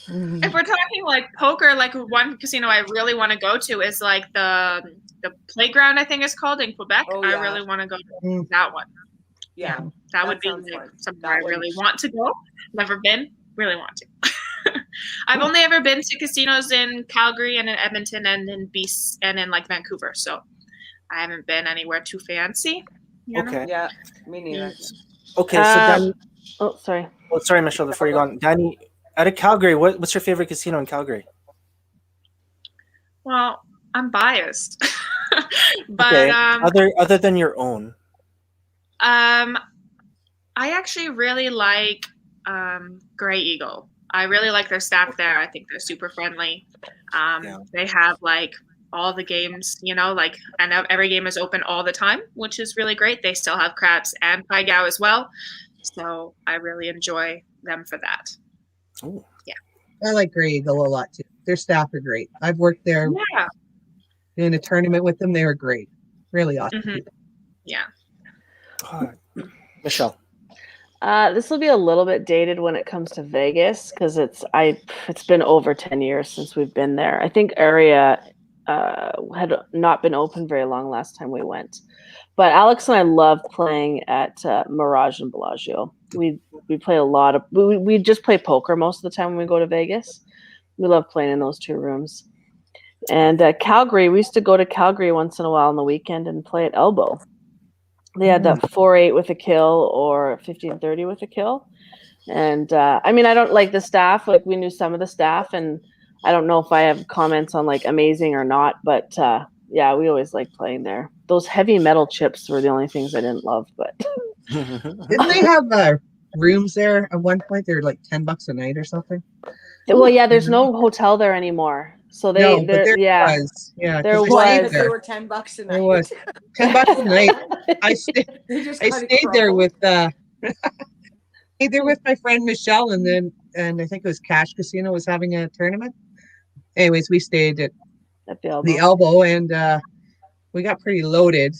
If we're talking like poker, like one casino I really want to go to is like the the playground, I think it's called, in Quebec. Oh, I yeah. really want to go Mm. to that one. Yeah. That That would be sounds like fun. somewhere That I one- really want to go. Never been, really want to. I've only ever been to casinos in Calgary and in Edmonton and in BC and in like Vancouver, so I haven't been anywhere too fancy. You know? Okay. Yeah, me neither. Okay. So Oh, sorry. oh, sorry, Michelle. Before you go on, Danny, out of Calgary, what's your favorite casino in Calgary? Well, I'm biased, but Okay. Other than your own. I actually really like Grey Eagle. I really like their staff there. I think they're super friendly. Yeah. They have like all the games, you know, like, and every game is open all the time, which is really great. They still have craps and pai gow as well. So I really enjoy them for that. Oh. I like Grey Eagle a lot too. Their staff are great. I've worked there Yeah. in a tournament with them. They were great. Really awesome. Mhm. people. Yeah. Michelle. This will be a little bit dated when it comes to Vegas because it's been over 10 years since we've been there. I think area had not been open very long last time we went. But Alex and I love playing at Mirage and Bellagio. We play a lot of we just play poker most of the time when we go to Vegas. We love playing in those two rooms. And Calgary, we used to go to Calgary once in a while on the weekend and play at Elbow. They had that 4-8 with a kill or 15-30 with a kill. And I mean, I don't like the staff. Like we knew some of the staff, and I don't know if I have comments on like amazing or not. But yeah, we always like playing there. Those heavy metal chips were the only things I didn't love. But Didn't they have rooms there at one point? They're like $10 a night or something. well, yeah, there's no hotel there anymore. So No, but there yeah. was. Yeah, There 'cause I was. stayed Because they there. were $10 a night. There was $10 a night. I stayed They just I kinda stayed there crumbled. with stayed there with my friend Michelle, and I think it was Cash Casino was having a tournament. Anyways, we stayed at At the Elbow. the Elbow, and we got pretty loaded.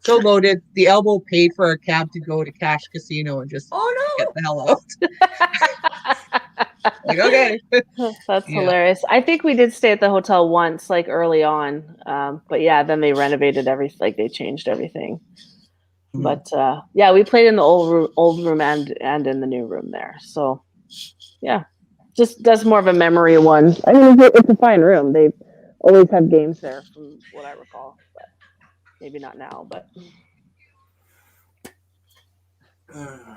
So loaded, the Elbow paid for our cab to go to Cash Casino and just Oh get no! the hell out. Like, okay. That's Yeah. hilarious. I think we did stay at the hotel once, like early on. But yeah, then they renovated everything. Like they changed everything. Mhm. But yeah, we played in the old room and in the new room there. So yeah, just that's more of a memory one. I mean, it's a fine room. They always have games there, from what I recall. But maybe not now. But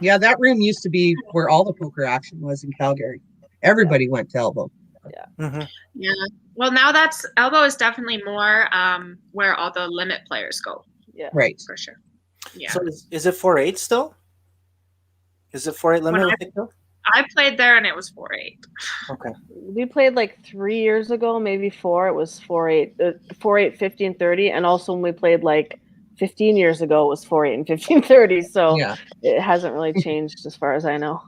Yeah, that room used to be where all the poker action was in Calgary. Everybody went to Elbow. Mhm. Yeah. Well, now that's Elbow is definitely more where all the limit players go yeah, Right. for sure. Yeah. So is it 4-8 still? Is it 4-8 limit When with the kill? I played there and it was 4-8. Okay. we played like 3 years ago, maybe 4. It was 4-8, 4-8, 15-30, and also when we played like 15 years ago, it was 4-8 and 15-30. So Yeah. it hasn't really changed as far as I know.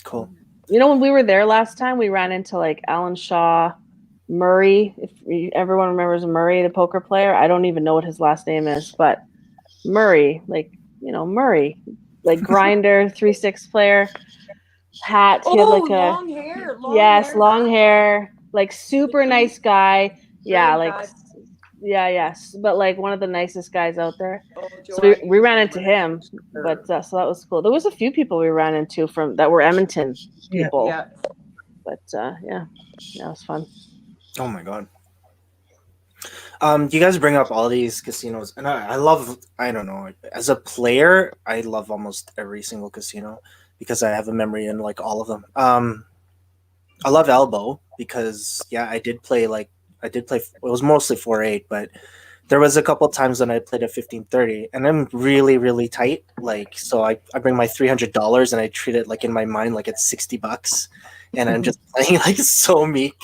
Cool. You know, when we were there last time, we ran into like Alan Shaw, Murray. If everyone remembers Murray, the poker player, I don't even know what his last name is, but Murray, like, you know, Murray, like grinder, 3-6 player, hat. He had Oh, like a long hair. long hair, like super nice guy. Yeah, Very like bad. yes, but like one of the nicest guys out there. Oh, So Joanne, we ran into remember him, her. but so that was cool. There was a few people we ran into from that were Edmonton Yeah. people, Yeah. but yeah, it was fun. Oh my god. You guys bring up all these casinos, and I love. I don't know. As a player, I love almost every single casino because I have a memory in like all of them. I love Elbow because I did play. It was mostly 4-8, but there was a couple times when I played at 15-30, and I'm really really tight. Like so, I bring my $300 and I treat it like in my mind like it's $60, and I'm just playing like so meek.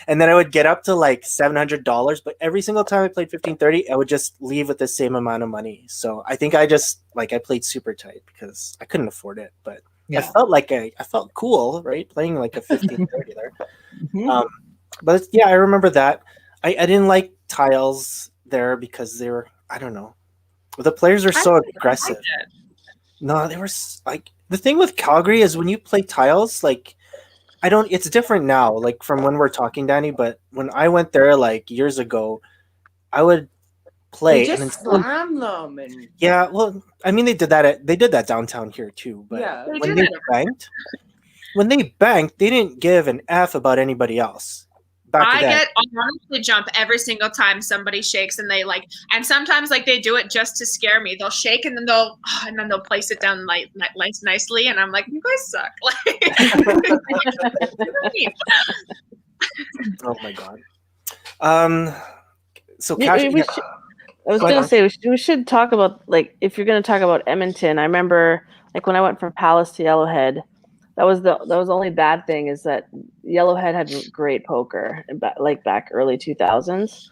And then I would get up to like $700, but every single time I played 15-30, I would just leave with the same amount of money. So I think I just I played super tight because I couldn't afford it, but Yeah. I felt like I felt cool, right? Playing like a 15-30 there. Mhm. But yeah, I remember that. I didn't like tiles there because they were, I don't know. The players are so aggressive. No, they were like, the thing with Calgary is when you play tiles, like, it's different now, like from when we're talking, Danny, but when I went there like years ago, I would play They and then just slam them and yeah, well, I mean they did that downtown here too, but yeah. They when do they that. banked, they didn't give an F about anybody else. Back I then. get honestly jump every single time somebody shakes, and they like, and sometimes like they do it just to scare me. They'll shake and then they'll place it down like nicely, and I'm like, you guys suck. Like, Oh my god. So We- Cash, we should- I was Go going ahead. to say we should talk about, like, if you're going to talk about Edmonton. I remember, like, when I went from Palace to Yellowhead, that was the only bad thing, is that Yellowhead had great poker, like back early 2000s,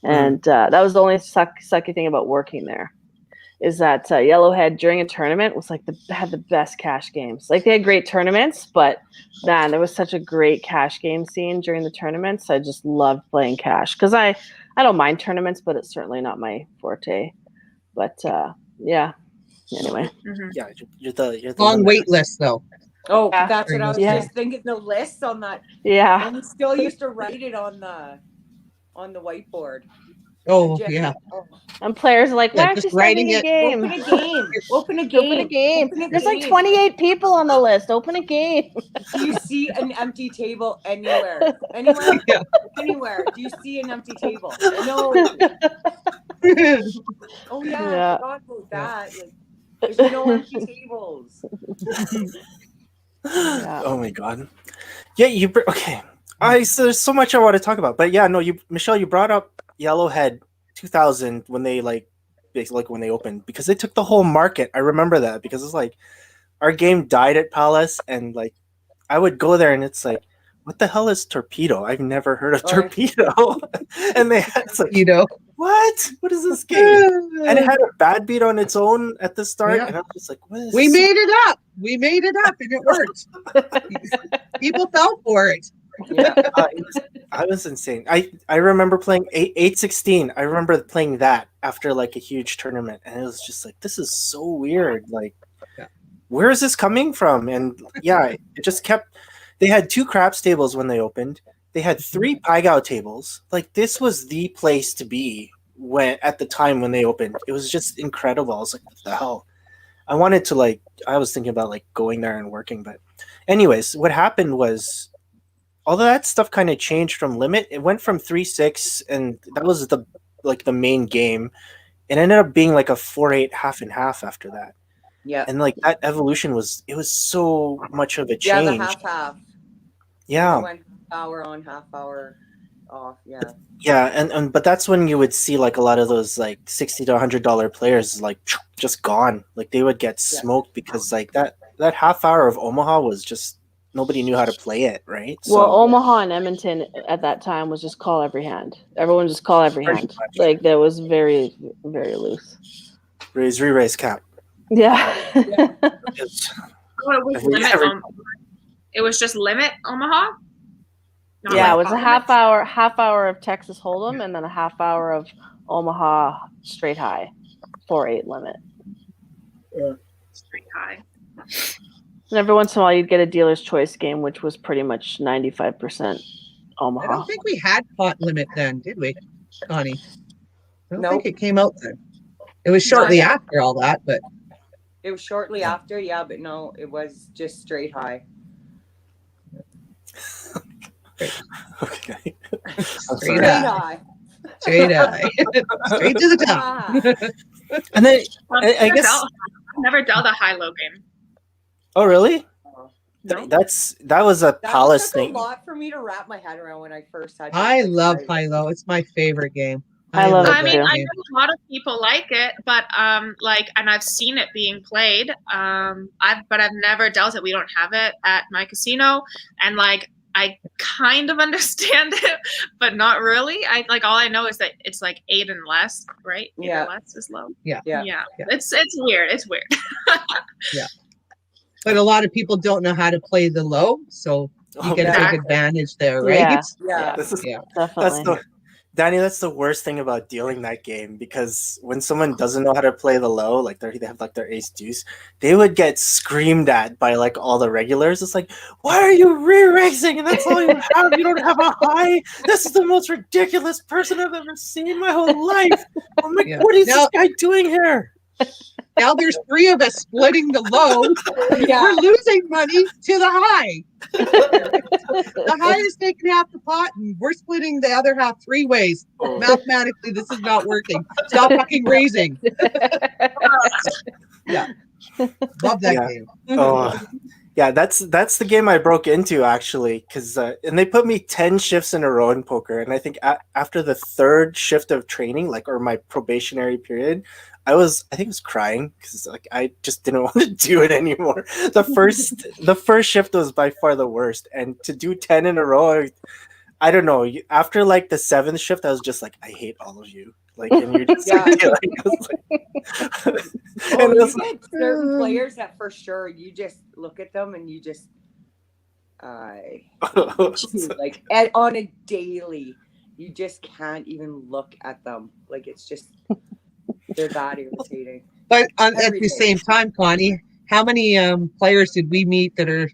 and that was the only sucky thing about working there, is that Yellowhead during a tournament was like had the best cash games. Like, they had great tournaments, but man, there was such a great cash game scene during the tournaments. I just loved playing cash, because I don't mind tournaments, but it's certainly not my forte. But yeah, anyway. mhm. yeah, you're the Long limiter. wait list though. Oh, Yeah. that's what I was Yeah. just thinking. The lists on that, Yeah. and we still used to write it on the whiteboard. Oh Just- yeah. oh, And players are like, Yeah, why aren't just you starting writing a it. game? Open a game. Open a game. Open a game. Open a There's like game. 28 people on the list. Open a game. Do you see an empty table anywhere? Anywhere? Yeah. Anywhere? Do you see an empty table? No. Oh yeah, Yeah. I forgot about that. Like, there's no empty tables. Yeah. Oh my god. Yeah, okay. So there's so much I want to talk about, but yeah, no, Michelle, you brought up Yellowhead 2000 when they when they opened, because they took the whole market. I remember that, because it's like our game died at Palace, and like I would go there and it's like, what the hell is Torpedo? I've never heard of Oh, yeah. Torpedo. And they had, it's like, You know. what is this game? And it had a bad beat on its own at the start, Yeah. and I was just like, what is We this? made it up. We made it up, and it worked. People fell for it. Yeah. I was insane. I remember playing 816. I remember playing that after like a huge tournament, and it was just like, this is so weird. Like, Yeah. where is this coming from? And yeah, it just kept. They had 2 craps tables when they opened. They had 3 Paigao tables. Like, this was the place to be at the time when they opened. It was just incredible. I was like, what the hell? I wanted to I was thinking about like going there and working, but anyways, what happened was all of that stuff kind of changed from Limit. It went from 3-6, and that was the main game. It ended up being like a 4-8 half and half after that. Yeah. And like that evolution was so much of a Yeah, change. the half. Yeah. It went half hour on, half hour off. Yeah. Yeah, and but that's when you would see like a lot of those like $60 to $100 players like just gone. Like they would get smoked because like that half hour of Omaha was just nobody knew how to play it, right? Well, Omaha and Edmonton at that time was just call every hand. Everyone just call every Pretty hand. much. Like, that was very, very loose. raise cap. Yeah. It's- Oh, it was it was just Limit Omaha. Not Yeah, it like was a Limit? half hour of Texas Hold'em, and then a half hour of Omaha straight high, 4-8 limit. Straight high. And every once in a while, you'd get a dealer's choice game, which was pretty much 95% I Omaha. don't think we had pot limit then, did we, Connie? I don't Nope. think it came out then. It was shortly after all that, but It was shortly after, yeah, but no, it was just straight high. Okay. straight Straight up, high. straight up, straight to the top. Ah. And then I guess. I've never dealt a high-low game. Oh really? No. That was a That Palace took a thing. lot for me to wrap my head around when I first had. to I play love it. high-low. It's my favorite game. I love it I mean, too. I know a lot of people like it, but and I've seen it being played. I've never dealt it. We don't have it at my casino, and like I kind of understand it, but not really. All I know is that it's like 8 and less, right? 8 Yeah. or less is low. Yeah. Yeah. It's weird. It's weird. But a lot of people don't know how to play the low, so you Oh, get a yeah. big advantage there, right? Yeah. Yeah. This is Yeah. that's Definitely. Danny, that's the worst thing about dealing that game, because when someone doesn't know how to play the low, like they have like their ace deuce, they would get screamed at by like all the regulars. It's like, why are you re-raising and that's all you have? You don't have a high. This is the most ridiculous person I've ever seen in my whole life. I'm like, what is this guy doing here? Now there's 3 of us splitting the low. We're losing money to the high. The high is taking half the pot, and we're splitting the other half 3 ways. Mathematically, this is not working. Stop fucking raising. Yeah, love that game. Oh, yeah, that's the game I broke into, actually, because and they put me 10 shifts in a row in poker, and I think after the 3rd shift of training, like, or my probationary period, I think I was crying because like I just didn't want to do it anymore. The first shift was by far the worst, and to do 10 in a row, I don't know. After like the 7th shift, I was just like, I hate all of you. Like, and you're just Yeah. and You get certain players that for sure you just look at them and you just like on a daily, you just can't even look at them. Like, it's just they're that irritating. But at the same time, Connie, how many players did we meet that are,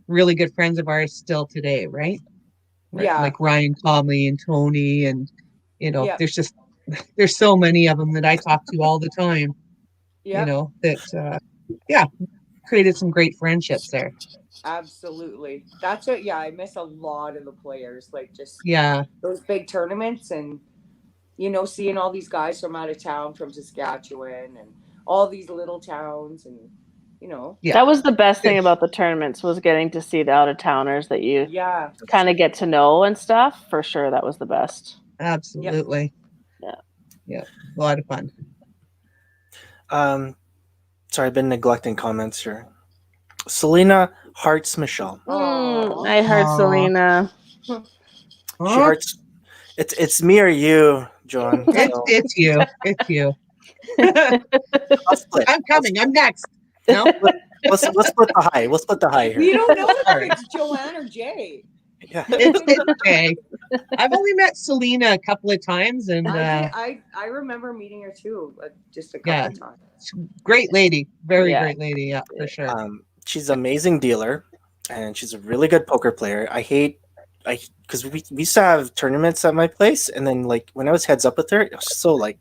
really good friends of ours still today, right? Yeah. Like Ryan Comley and Tony, and there's so many of them that I talk to all the time. Yeah. That created some great friendships there. Absolutely. That's what I miss a lot of the players, like just those big tournaments, and seeing all these guys from out of town, from Saskatchewan and all these little towns, and that was the best thing about the tournaments, was getting to see the out of towners that you kind of get to know and stuff. For sure, that was the best. Absolutely. Yeah, a lot of fun. Sorry, I've been neglecting comments here. Selena hearts Michelle. I heard Selena. She hearts. It's me or you, John. It's you. It's you. I'm coming. I'm next. No, let's split the high. We'll split the high here. We don't know if it's Joanne or Jay. Yeah, it's Jay. I've only met Selena a couple of times, and I remember meeting her too, just a couple of times. Great lady, very great lady. Yeah, for sure. She's an amazing dealer, and she's a really good poker player. Because we used to have tournaments at my place, and then like when I was heads up with her, it was so like,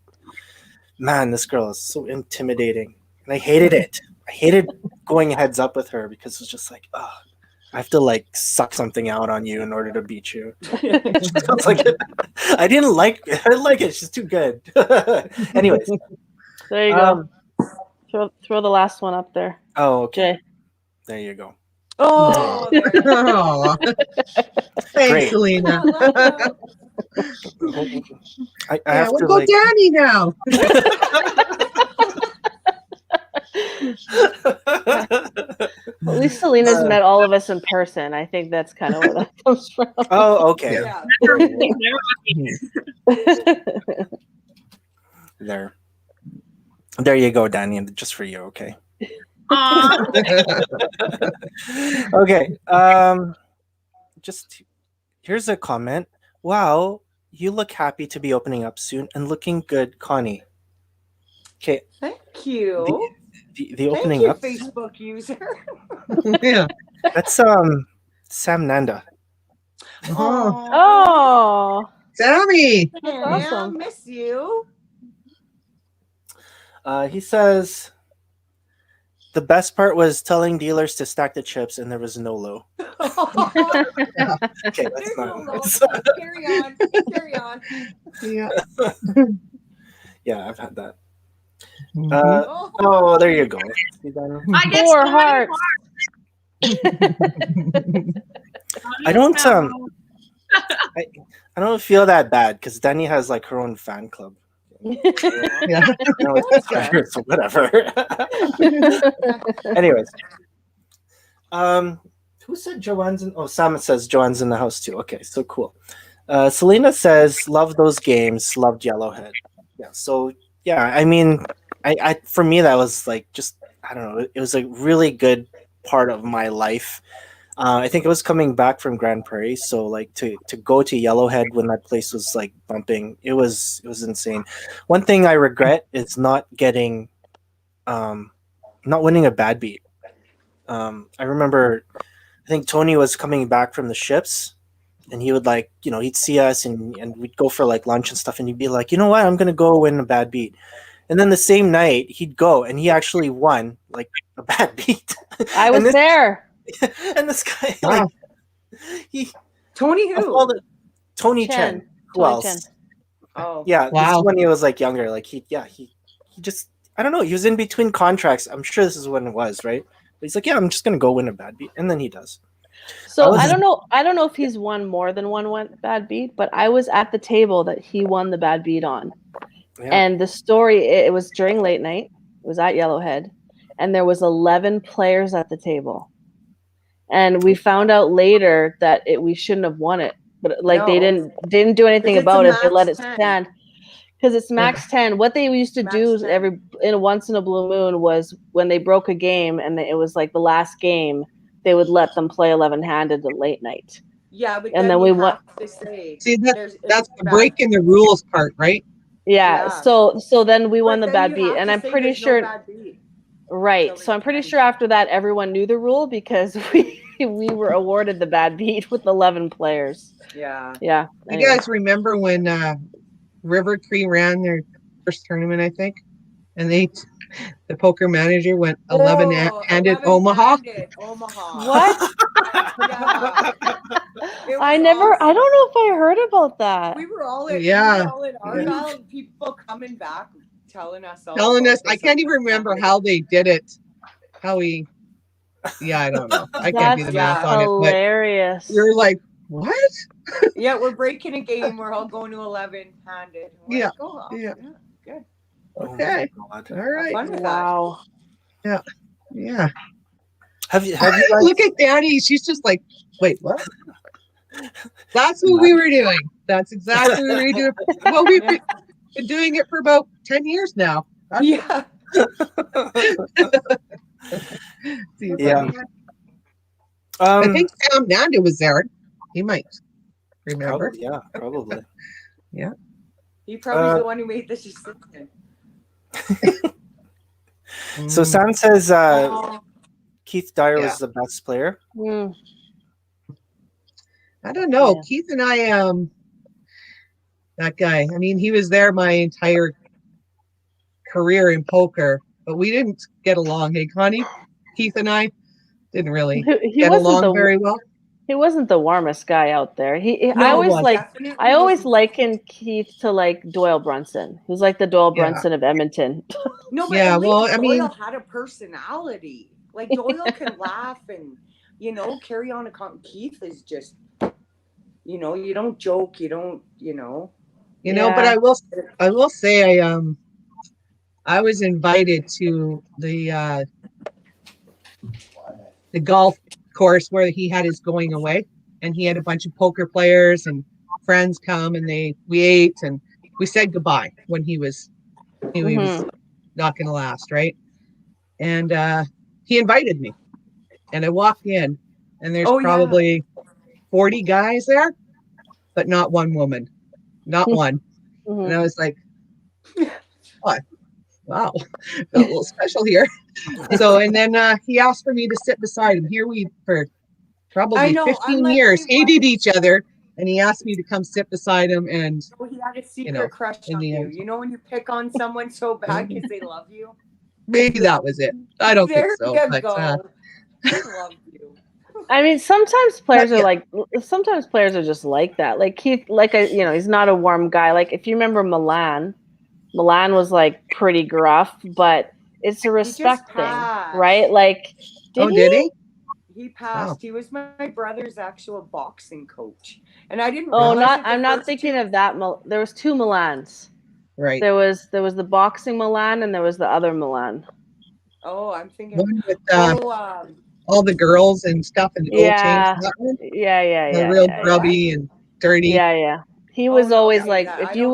man, this girl is so intimidating, and I hated it. I hated going heads up with her because it was just like, oh, I have to like suck something out on you in order to beat you. I didn't like it. She's too good. Anyways, there you go. Throw the last one up there. Oh, okay. Jay. There you go. Oh, thanks, Great. Selena. I have we'll to go Danny now. At least Selena's met all of us in person. I think that's kind of where that comes from. Oh, okay. Yeah. There you go, Danny. Just for you, okay? Okay. Just here's a comment. Wow, you look happy to be opening up soon and looking good, Connie. Okay. Thank you. The opening up. Facebook user. Yeah. That's Sam Nanda. Oh, Sammy. awesome. I miss you. He says the best part was telling dealers to stack the chips and there was no low. Okay, that's not nice. Carry on. Yeah. Yeah, I've had that. Mhm. Oh, there you go. I get 4 so many hearts. I don't I don't feel that bad because Danny has like her own fan club. Yeah. No, it's so whatever. Anyways, who said Joanne's in? Oh, Sam says Joanne's in the house too. Okay, so cool. Selena says, "Love those games. Loved Yellowhead." Yeah. So yeah, I mean, I for me that was like just I don't know. It was a really good part of my life. I think it was coming back from Grand Prairie, so like to go to Yellowhead when that place was like bumping, it was insane. One thing I regret is not winning a bad beat. I remember, I think Tony was coming back from the ships, and he would like, he'd see us, and we'd go for like lunch and stuff, and he'd be like, you know what, I'm gonna go win a bad beat. And then the same night he'd go and he actually won like a bad beat. I was there. And this guy, Wow. he Tony of who? all the- Tony Chen. Chen. Who Tony else? Chen. Oh. Yeah, this Wow. is when he was like younger. Like he just, I don't know. He was in between contracts. I'm sure this is when it was, right? But he's like, yeah, I'm just gonna go win a bad beat, and then he does. So I I don't know if he's won more than one bad beat, but I was at the table that he won the bad beat on. Yeah. And the story, it was during late night. It was at Yellowhead, and there was 11 players at the table. And we found out later that we shouldn't have won it, but like they No. didn't do anything 'Cause it's about a it. They let it max 10. stand because it's max 10. What they used to Max do 10. once in a blue moon was when they broke a game and it was like the last game, they would let them play 11-handed at late night. Yeah, but And then then we we have to say See, there's that's it's the bad. breaking the rules part, right? Yeah. Yeah. So then we won But the then bad you beat, have and to I'm say pretty there's no sure. bad beat. Right. So So I'm pretty it's sure after that everyone knew the rule because we were awarded the bad beat with 11 players. Yeah. Yeah. You Anyway. guys remember when River Cree ran their first tournament, I think, and the poker manager went 11-handed Omaha. 11-handed Omaha. What? Yeah. It I was don't know awesome. if I heard about that. We were all in Yeah. Argyle, and people coming back telling us all Telling about us, I this can't even remember 11-handed. how they did it. I don't know. I can't do the That's math on it, but hilarious. you're like, what? Yeah, we're breaking a game. We're all going to 11-handed. We're Yeah. like, oh, Yeah. good. Okay. God. All right. Fun with that. Wow. Yeah. Have you guys? Look at Danny. She's just like, wait, what? That's what we were doing. That's exactly what we were doing. Well, we've been doing it for about 10 years now. That's Yeah. Yeah. I think Sam Nanda was there. He might remember. Probably. He probably the one who made this decision. So Sam says Keith Dyer was the best player. Mm. I don't know. Yeah. Keith and I, that guy, I mean, he was there my entire career in poker, but we didn't get along. Hey, Connie, Keith and I didn't really He get wasn't along very well. He wasn't the warmest guy out there. I No, always wasn't. Definitely I always wasn't. likened Keith to like Doyle Brunson. He's like the Doyle Yeah. Brunson of Edmonton. No, but Yeah, at least well, I mean- Doyle had a personality. Like Doyle can laugh and carry on Keith is just, you don't joke, you don't, But I will say I was invited to the golf course where he had his going away, and he had a bunch of poker players and friends come, and we ate and we said goodbye when he was not going to last, right? And he invited me, and I walked in, and there's probably 40 guys there, but not one woman, not one. And I was like, what? Wow, felt a little special here. So, and then he asked for me to sit beside him. Here we, for probably 15 years, hated each other. And he asked me to come sit beside him. And he had a secret crush on you. You know when you pick on someone so bad because they love you? Maybe that was it. I don't think so. There you but, go. I love you. I mean, sometimes players are just like that. Like Keith, he's not a warm guy. Like if you remember Milan was like pretty gruff, but it's a respect thing, right? Like, did he? He passed. Wow. He was my brother's actual boxing coach, and I didn't. Oh, realize I'm not thinking of that. There was two Milans. Right. There was the boxing Milan and there was the other Milan. Oh, I'm thinking. One with all the girls and stuff and gold chains. That one? Yeah. Real grubby and dirty. Yeah. He was always like, that. if you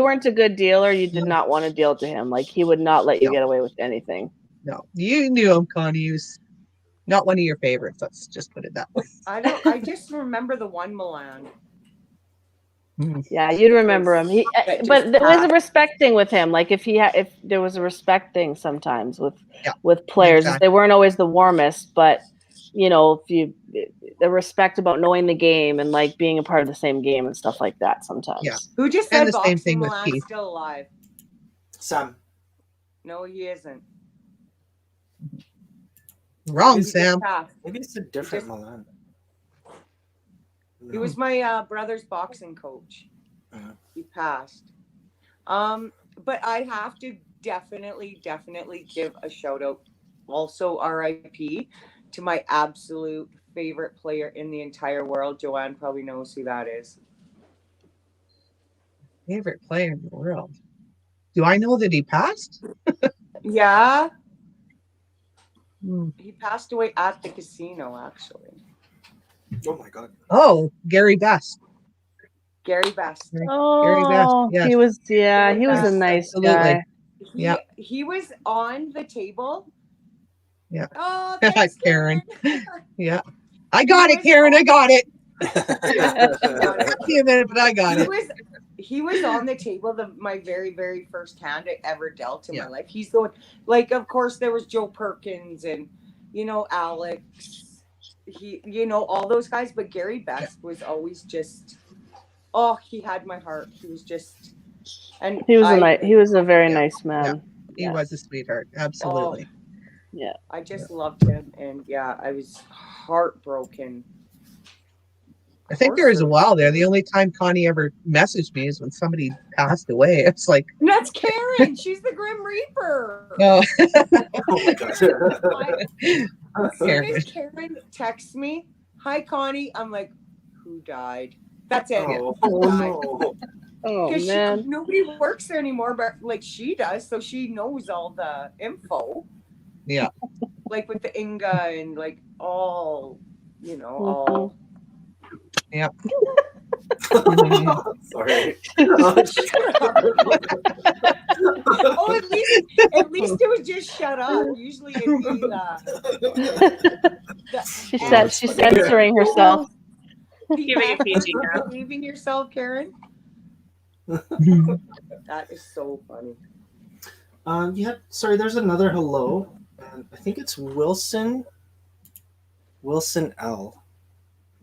weren't a good dealer, you did not want to deal to him. Like he would not let you get away with anything. No, you knew him, Connie. Not one of your favorites. Let's just put it that way. I just remember the one Milan. Yeah, you'd remember him. But there was a respecting with him. Like if there was a respecting sometimes with players. Exactly. They weren't always the warmest, but the respect about knowing the game and like being a part of the same game and stuff like that sometimes. Yeah. Who just And said the same Boxing thing with Milan's Keith. still alive? Sam. No, he isn't. Wrong, He just Sam. passed. Maybe it's a different Milan. He was my brother's boxing coach. Uh-huh. He passed. But I have to definitely give a shout out, also RIP, to my absolute favorite player in the entire world. Joanne probably knows who that is. Favorite player in the world. Do I know that he passed? Yeah. Hmm. He passed away at the casino, actually. Oh my God. Oh, Gary Best. Gary Best. Gary Best. Yes. He was he was a nice Absolutely. guy. He was on the table. Yeah. Oh, thanks, Karen. Karen. Yeah. I got it, Karen. I got it. Got it. Give me a minute, but I got it. He was on the table, my very, very first hand I ever dealt in Yeah. my life. He's the one, like, of course, there was Joe Perkins and, Alex, all those guys. But Gary Best was always just, he had my heart. He was just, and He was a very nice man. He was a sweetheart. Absolutely. Yeah. I just loved him. And I was heartbroken. I think there was a while there. The only time Connie ever messaged me is when somebody passed away. It's like, That's Karen. She's the Grim Reaper. oh, Oh my God. As soon as Karen texts me, "Hi, Connie," I'm like, "Who died?" That's it. Oh, Who died? no. Oh Because man. nobody works there anymore, but like she does, so she knows all the info. yeah. Like with the Inga and like all, all. Yeah. Sorry. Oh, at least it was just shut up. Usually it'd be She's censoring herself. Giving a PG now. Leaving yourself, Karen. That is so funny. Sorry, there's another hello. And I think it's Wilson L.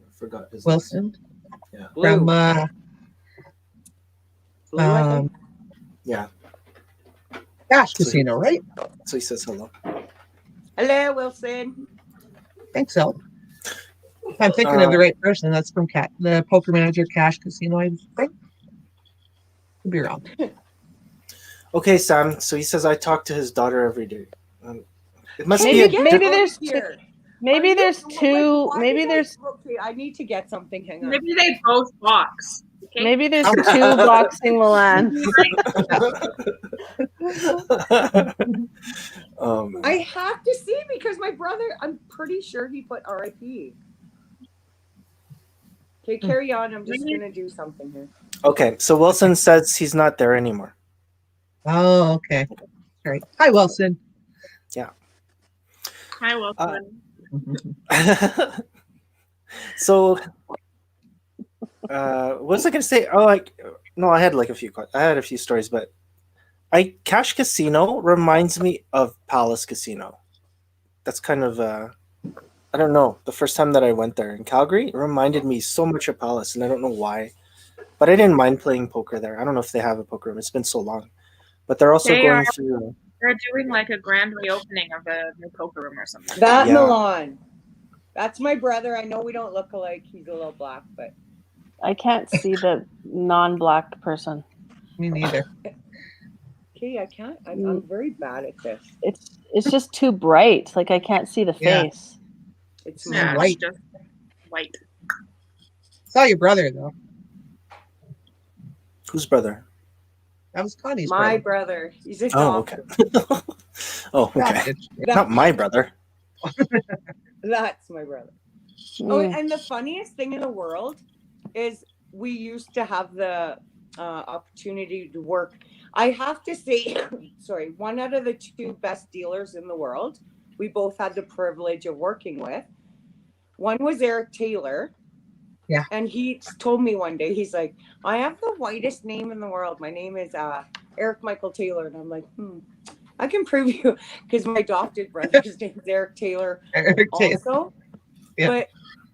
I forgot his Wilson. name. Yeah. From Blue, I think. Yeah. Cash Casino, right? So he says hello. Hello, Wilson. Thanks, so. I'm thinking of the right person. That's from the Poker Manager Cash Casino, I think. Could be wrong. Okay, Sam. So he says I talk to his daughter every day. It must Maybe be there's here. maybe there's two. Maybe there's Okay, I need to get something. Hang on. Maybe they both box. Okay? maybe there's two boxing Milan. I have to see because my brother, I'm pretty sure he put RIP. Okay, carry on. I'm just going to do something here. Okay, so Wilson says he's not there anymore. Oh, okay. All right. Hi, Wilson. Yeah. Hi, Wilson. So, what was I going to say? No, I had a few stories, but Cash Casino reminds me of Palace Casino. That's kind of, I don't know, the first time that I went there in Calgary, it reminded me so much of Palace, and I don't know why. But I didn't mind playing poker there. I don't know if they have a poker room. It's been so long. But they're also going through... They're doing like a grand reopening of a new poker room or something. That Yeah. Milan. That's my brother. I know we don't look alike. He's a little black, but I can't see the non-black person. Me neither. okay, I can't. I'm very bad at this. It's just too bright. Like I can't see the Yeah. face. It's Yeah. my White. It's just white. Saw your brother, though. Whose brother? That was Connie's my brother. brother. He's a Oh, doctor. okay. Oh, okay. Yeah. Not my brother. That's my brother. Oh, Mm. and the funniest thing in the world is we used to have the opportunity to work. I have to say, sorry, one out of the two best dealers in the world we both had the privilege of working with. One was Eric Taylor. Yeah. And he told me one day, he's like, I have the whitest name in the world. My name is Eric Michael Taylor. And I'm like, I can prove you, because my adopted brother's name is Eric Taylor Eric Taylor. also. Yeah. But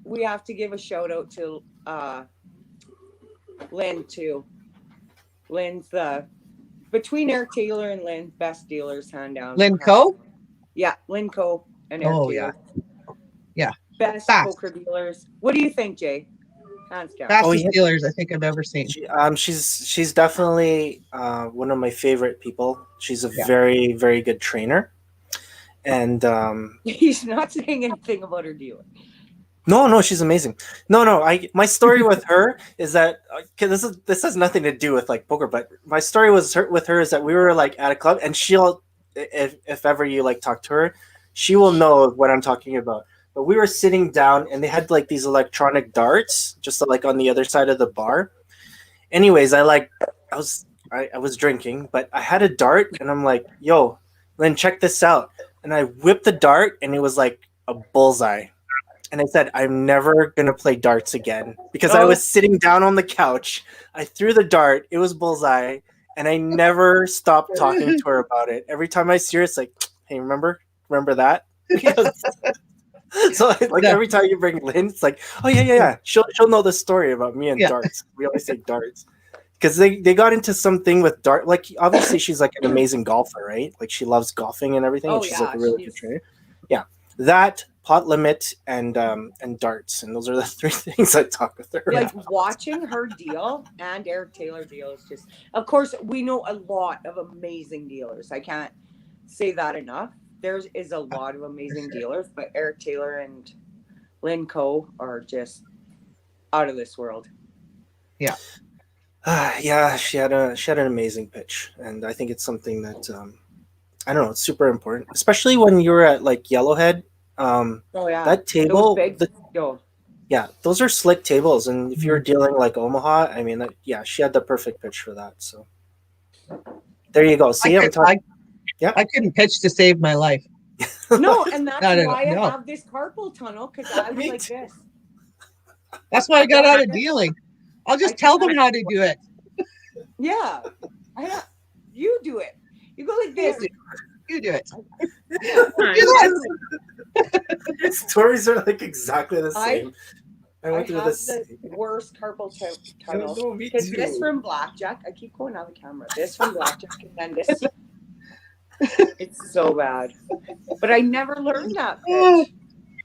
we have to give a shout out to Lynn too. Lynn's between Eric Taylor and Lynn, best dealers hand down. Lynn Co? Yeah, Lynn Co and Eric Taylor. Yeah. Best Fast. poker dealers. What do you think, Jay? Hands down. Fastest dealers I think I've ever seen. She's definitely one of my favorite people. She's a very, very good trainer. And He's not saying anything about her dealer. No, she's amazing. No, my story with her is that this has nothing to do with like poker, but my story with her is that we were like at a club, and she'll, if ever you like talk to her, she will know what I'm talking about. But we were sitting down, and they had like these electronic darts just like on the other side of the bar. Anyways, I was drinking, but I had a dart, and I'm like, "Yo, Lynn, check this out!" And I whipped the dart, and it was like a bullseye. And I said, I'm never going to play darts again, because I was sitting down on the couch. I threw the dart. It was bullseye. And I never stopped talking to her about it. Every time I see her, it's like, hey, remember that? So like every time you bring Lynn, it's like, oh, yeah. She'll know the story about me and darts. We always say darts. Because they got into something with dart. Like, obviously, she's like an amazing golfer, right? Like, she loves golfing and everything. And she's like a really good trainer. Yeah. That, pot limit, and darts, and those are the three things I talk with her like about. Watching her deal and Eric Taylor deal is just, of course, we know a lot of amazing dealers. I can't say that enough. There is a lot of amazing dealers, but Eric Taylor and Lynn Co are just out of this world. Yeah, she had an amazing pitch, and I think it's something that I don't know, it's super important, especially when you were at like Yellowhead. That table, those are slick tables, and if you're dealing like Omaha, I mean, she had the perfect pitch for that. So there you go. See, I'm talking. Yeah, I couldn't pitch to save my life. No, and that's why I have this carpal tunnel, because I was like this. That's why I got out of dealing. I'll just tell them how to do it. Yeah, you do it. You go like this. You do it. Stories are like exactly the same. I have the worst carpal tunnel. Because this from blackjack, I keep going out the camera. This from blackjack, and then this. It's so bad. But I never learned that.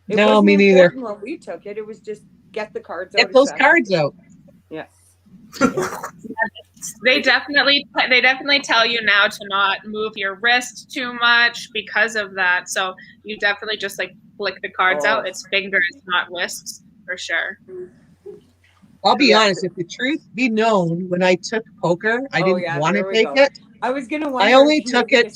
No, me neither. When we took it, it was just get the cards out. Get those cards out. Yeah. They definitely tell you now to not move your wrist too much because of that. So you definitely just like flick the cards out. It's fingers, not wrists, for sure. I'll be honest. If the truth be known, when I took poker, I didn't want to take it. I was gonna. I only took it.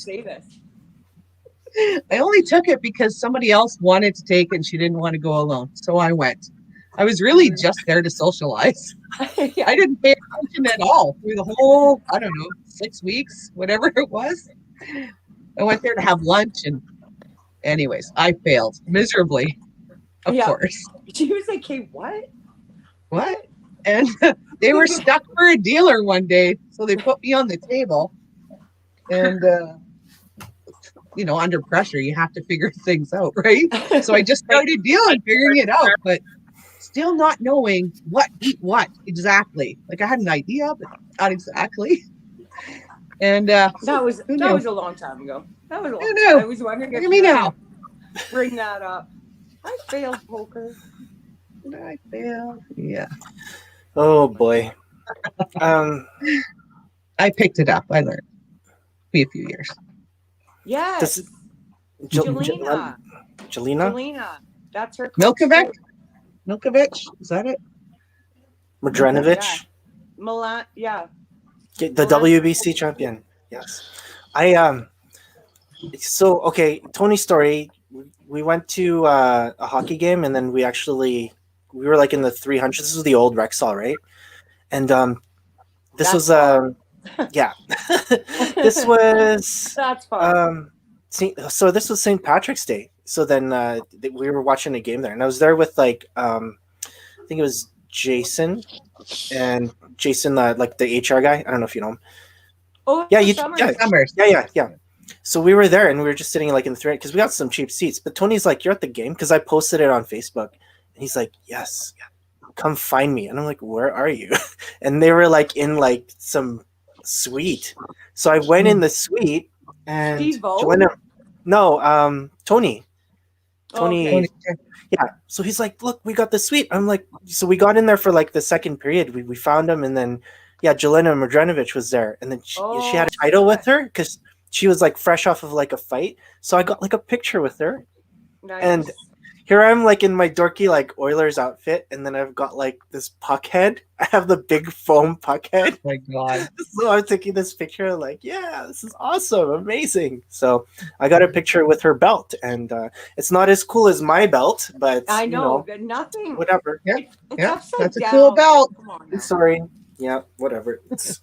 I only took it because somebody else wanted to take it, and she didn't want to go alone, so I went. I was really just there to socialize. I didn't pay attention at all through the whole, 6 weeks, whatever it was. I went there to have lunch, and anyways, I failed miserably, of course. She was like, hey, what? And they were stuck for a dealer one day, so they put me on the table. And, under pressure, you have to figure things out, right? So I just started figuring it out, but still not knowing what beat what exactly. Like I had an idea, but not exactly. And that was a long time ago. That was a long time. I was wondering if you now bring that up. I failed poker. I failed. Yeah. Oh boy. I picked it up. I learned. Be a few years. Yes. Jelena. That's her. Milkovich? Is that it? Madrenovich? Milan, yeah. The WBC champion. Yes. Tony's story. We went to a hockey game, and then we were like in the 300s. This was the old Rexall, right? And this was this was that's fun. So this was St. Patrick's Day. So then we were watching a game there, and I was there with like I think it was Jason, and Jason, like the HR guy. I don't know if you know him. Oh, Yeah, Summers. yeah. So we were there, and we were just sitting like in the thread because we got some cheap seats. But Tony's like, "You're at the game," because I posted it on Facebook, and he's like, "Yes, come find me." And I'm like, "Where are you?" And they were like in like some suite. So I went in the suite, and Steve-O? Joanna, no, Tony. Tony, Okay. yeah. So he's like, "Look, we got the suite." I'm like, so we got in there for like the second period. We found him, and then Jelena Mrdrenovic was there, and then she had a title with her because she was like fresh off of like a fight. So I got like a picture with her, Nice. and here I'm like in my dorky like Oilers outfit, and then I've got like this puck head. I have the big foam puck head. Oh my God. So I'm taking this picture, like, yeah, this is awesome, amazing. So I got a picture with her belt, and it's not as cool as my belt, but I you know, but nothing. whatever. Yeah, It's yeah, upside that's a down. cool belt. Come on now. Sorry, yeah, whatever. It's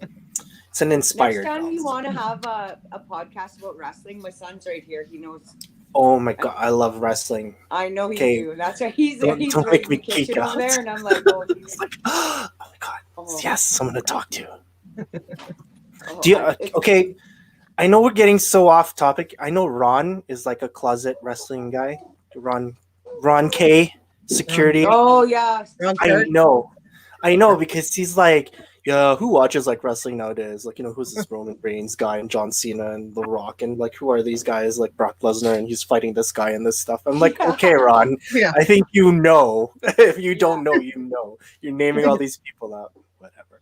an inspired. Next time belt. you want to have a podcast about wrestling, my son's right here. He knows. Oh my god, I love wrestling. I know you Okay. do. That's why he's Don't- he's don't right make in me the kitchen geek over out. there, and I'm like, oh, It's like, oh my god, oh, yes, someone to talk to. oh, Do you, it's- okay, I know we're getting so off topic. I know Ron is like a closet wrestling guy. Ron K, security. Oh yeah. Wrong I shirt. know because he's like, yeah, who watches like wrestling nowadays? Like, who's this Roman Reigns guy and John Cena and The Rock, and like, who are these guys like Brock Lesnar, and he's fighting this guy and this stuff. I'm like, Yeah. okay, Ron, Yeah. I think you know. If you don't know, you know. You're naming all these people out. Whatever.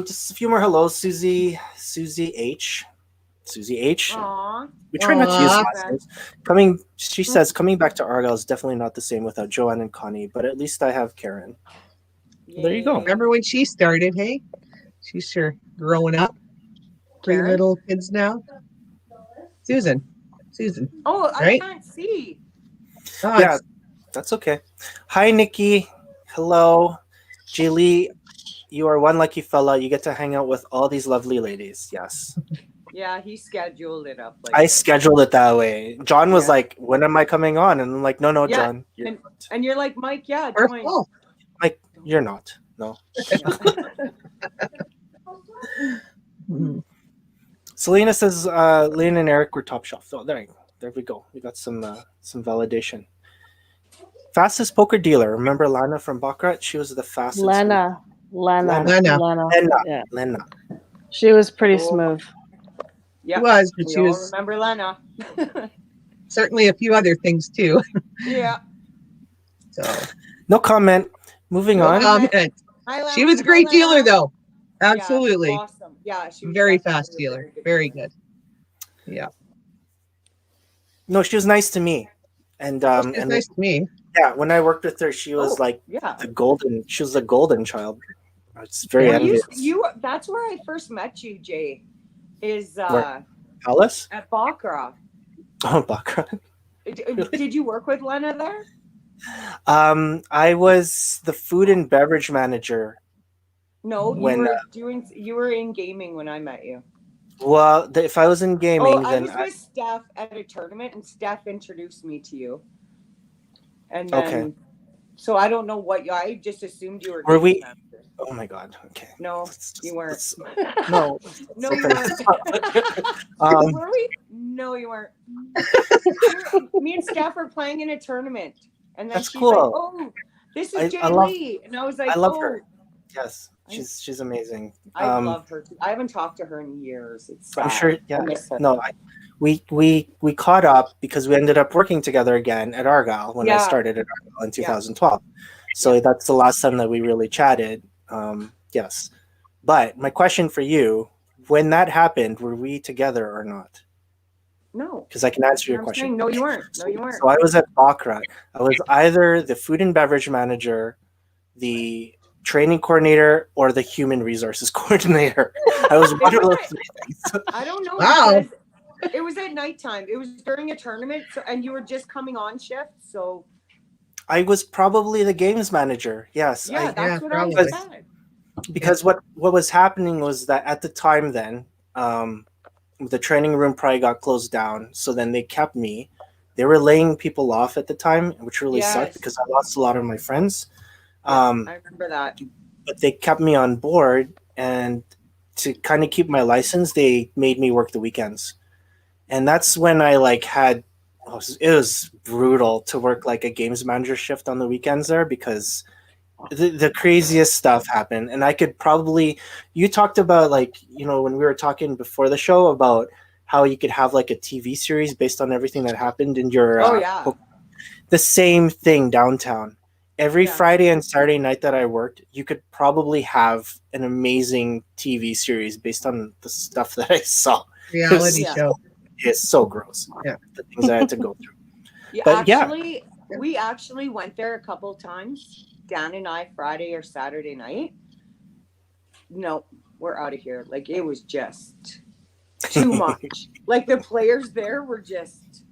Just a few more hellos, Susie H. Aw. We try not to use Aw. last names. She says, coming back to Argyle is definitely not the same without Joanne and Connie, but at least I have Karen. There you go. Yay. Remember when she started, hey? She's sure growing up. Three Karen? little kids now. Susan. Oh, I Right? can't see. Oh, Yeah, that's okay. Hi, Nikki. Hello. Jaylee, you are one lucky fella. You get to hang out with all these lovely ladies. Yes. Yeah, he scheduled it up. Like I scheduled it that way. John was Yeah. like, when am I coming on? And I'm like, no, Yeah, John. You're, and- and you're like, Mike, yeah, We're join. full. you're not. No. Mhm. Selena says, Lynn and Eric were top shelf. Oh, there we go. We got some validation. Fastest poker dealer. Remember Lana from Baccarat? She was the fastest. Lena. Lena. Yeah. Lena. She was pretty Oh. smooth. Yeah, She was, but we she all was remember Lena. certainly a few other things too. Yeah. So No comment. Moving No on. comment. comment. Hi, She was a Lena. great Hi, dealer Lena. though. Yeah, Absolutely. awesome. Yeah, she was Very definitely fast a dealer. good Very dealer. good. Yeah. No, she was nice to me. And She's and nice to me. yeah, when I worked with her, she was Oh, like yeah. she was the golden child. It's very Yeah. Well, envious. that's where I first met you, Jay. Is Where? Alice? at Baccarat. Oh, Baccarat. Did you work with Lena there? I was the food and beverage manager. No, When, you were in gaming when I met you. Well, if I was in gaming, Oh, I then was with Steph at a tournament, and Steph introduced me to you. And then, Okay. so I don't know what I just assumed you were. Were we- gaming manager. oh my god. Okay. No, Let's just- you weren't. let's- no. No, you let's weren't. Were we? No, you weren't. Me and Steph were playing in a tournament, and then That's she's cool. like, "Oh, this is Jay I love- Lee," and I was like, I love "Oh, her. Yes, she's amazing. I love her too. I haven't talked to her in years. It's I'm sad. sure. Yeah. I miss her. No, we caught up because we ended up working together again at Argyle when I Yeah. started at Argyle in 2012. So that's the last time that we really chatted. Yes, but my question for you: when that happened, were we together or not? No, Because I can answer your I'm question. saying, no, you weren't. No, you weren't. So I was at Baccarat. I was either the food and beverage manager, the training coordinator, or the human resources coordinator. I was one of those three things. I don't know. Wow. because It was at nighttime. It was during a tournament, and you were just coming on shift. So I was probably the games manager. Yes, yeah, I, that's what I probably. said. because what was happening was that at the time then the training room probably got closed down. So then they kept me. They were laying people off at the time, which really sucked Yes. because I lost a lot of my friends. Yeah, Um, I remember that. but they kept me on board, and to kind of keep my license, they made me work the weekends. And that's when I like had it was brutal to work like a games manager shift on the weekends there because the craziest stuff happened. And I could probably you talked about like when we were talking before the show about how you could have like a TV series based on everything that happened in your Oh yeah. the same thing downtown. Every Yeah. Friday and Saturday night that I worked, you could probably have an amazing TV series based on the stuff that I saw. Reality Yeah. show. It's so gross. Yeah. The things I had to go through. Yeah, But yeah. actually, we actually went there a couple times. Dan and I, Friday or Saturday night. No, we're out of here. Like it was just too much. Like the players there were just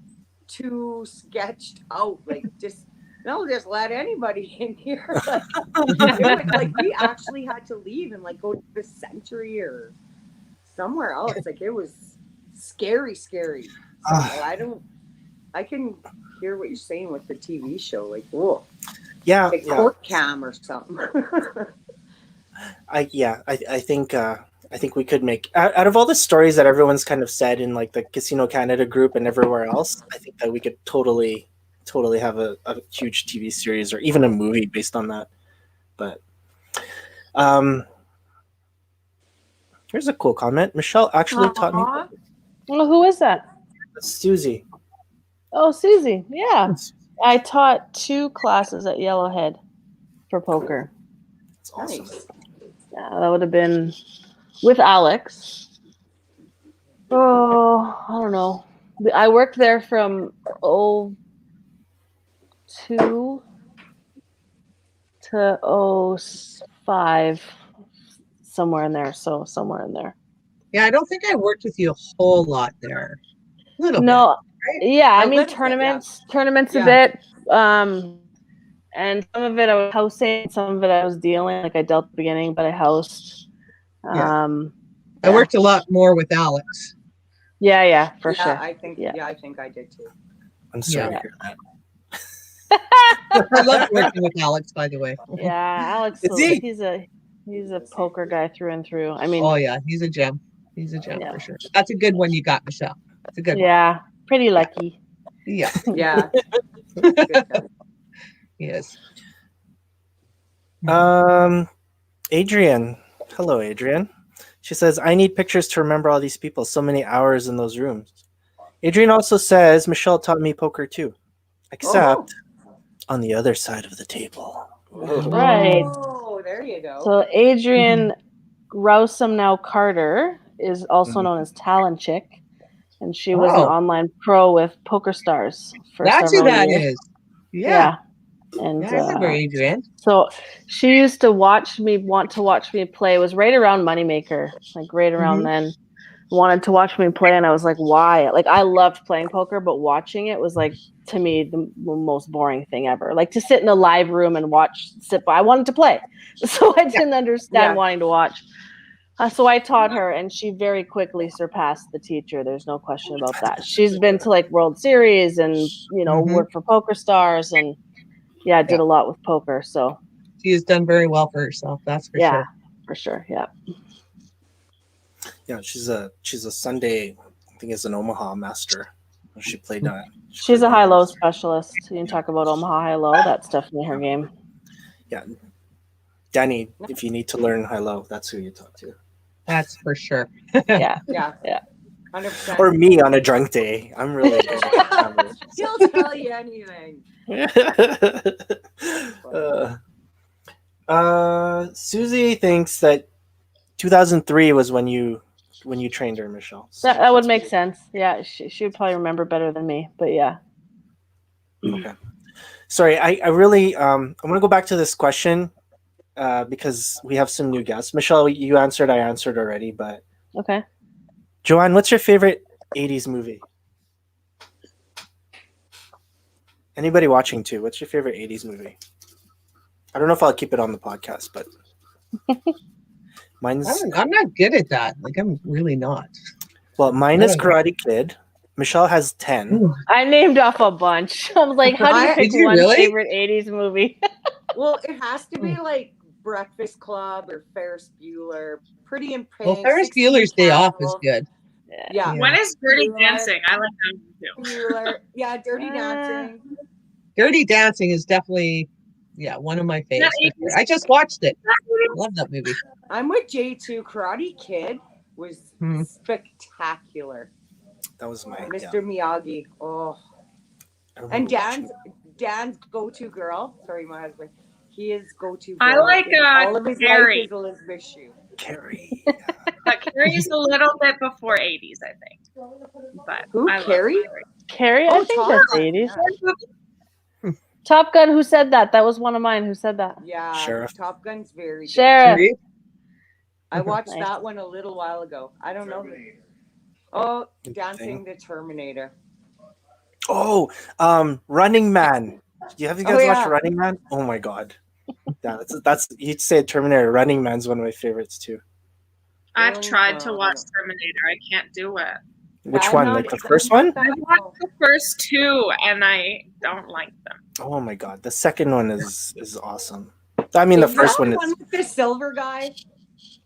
too sketched out. Like just let anybody in here. Like, it was, like we actually had to leave and like go to the Century or somewhere else. Like it was scary. So, I can hear what you're saying with the TV show. Like, whoa, like court cam or something. I think we could make out of all the stories that everyone's kind of said in like the Casino Canada group and everywhere else. I think that we could totally have a huge TV series or even a movie based on that. But here's a cool comment. Michelle actually taught me. Well, who is that? Susie. Oh, Susie. Yeah. I taught 2 classes at Yellowhead for poker. That's awesome. Nice. Yeah, that would have been with Alex. Oh, I don't know. I worked there from 02 to 05, somewhere in there. So somewhere in there. Yeah, I don't think I worked with you a whole lot there. A little No, bit, right? yeah, I A mean little bit, tournaments Yeah. a bit. And some of it I was hosting, some of it I was dealing. Like I dealt at the beginning, but I host. Yeah. I Yeah. worked a lot more with Alex. Yeah, for Yeah, sure. I think. Yeah. Yeah, I think I did too. I'm sorry Yeah. to hear that. I love working with Alex, by the way. Yeah, Alex. Is he? He's a poker guy through and through. I mean, Oh yeah, he's a gem. He's a gem Yeah. for sure. That's a good one you got, Michelle. It's a good yeah, pretty lucky. one. Yeah, Yeah. Good guy. he is. Adrian. Hello, Adrian. She says, I need pictures to remember all these people. So many hours in those rooms. Adrian also says, Michelle taught me poker too, except on the other side of the table. Right. Oh, there you go. So Adrian Rousum, now Carter, is also Mhm. known as Talon Chick, and she was an Oh. online pro with Poker Stars for That's who several that years. is. Yeah. And I remember Adrian. so she used to want to watch me play. It was right around Moneymaker, like right around then. Wanted to watch me play, and I was like, why? Like I loved playing poker, but watching it was like, to me, the most boring thing ever. Like to sit in a live room and sit by. I wanted to play, so I didn't understand wanting to watch. So I taught her, and she very quickly surpassed the teacher. There's no question about that. She's been to like World Series and worked for Poker Stars, and did a lot with poker. So She has done very well for herself. That's for sure. for sure. Yeah. Yeah, she's a Sunday, I think it's an Omaha master. She played that. She's a high-low specialist. You can talk about Omaha high-low. That's definitely her game. Yeah. Danny, if you need to learn high-low, that's who you talk to. That's for sure. Yeah. Yeah. Yeah. 100%. Or me on a drunk day. I'm really good at that. He'll tell you anything. Susie thinks that 2003 was when you trained her, Michelle. So That would make sense. Yeah, she would probably remember better than me, but yeah. Okay. Sorry, I really I want to go back to this question because we have some new guests. Michelle, you answered. I answered already, but Okay. Joanne, what's your favorite 80s movie? Anybody watching too? What's your favorite 80s movie? I don't know if I'll keep it on the podcast, but Mine's I'm not good at that. Like, I'm really not. well, mine I is don't know. Karate Kid. Michelle has 10. Ooh. I named off a bunch. I was like, how do you pick Did you one really? favorite 80s movie? Well, it has to be like Breakfast Club or Ferris Bueller. Pretty in Pink. Well, Ferris 16 Bueller's Day Off is Candles. good. Yeah. Yeah. When is Dirty Bueller. Dancing? I like that one too. Bueller. Yeah, Dirty Dancing. Dirty Dancing is definitely, one of my faves. That for sure. I just watched it. I love that movie. I'm with J2. Karate Kid was spectacular. That was my Mr. Miyagi. Oh. I And remember watching Dan's go-to girl. Sorry, my husband. He is go-to girl. I like all of his Carrie. life is Elizabeth Shue. Carrie. But Carrie's a little bit before 80s, I think. But Who? I love Carrie? Carrie, I Oh, think Top that's Gun, 80s. yeah. Top Gun, who said that? That was one of mine. Who said that? Yeah, Sheriff. Top Gun's very good. Sheriff. I watched Nice. that one a little while ago. I don't know. Oh, Dancing the Terminator. Oh, Running Man. Have you guys Oh, yeah. watched Running Man? Oh my god. Yeah, that's you'd say Terminator. Running Man's one of my favorites too. I've tried to watch Terminator. I can't do it. Which I'm one? not- Like the first one? I've watched the first two and I don't like them. Oh my god, the second one is awesome. I mean, the Is first that one the is with the silver guy.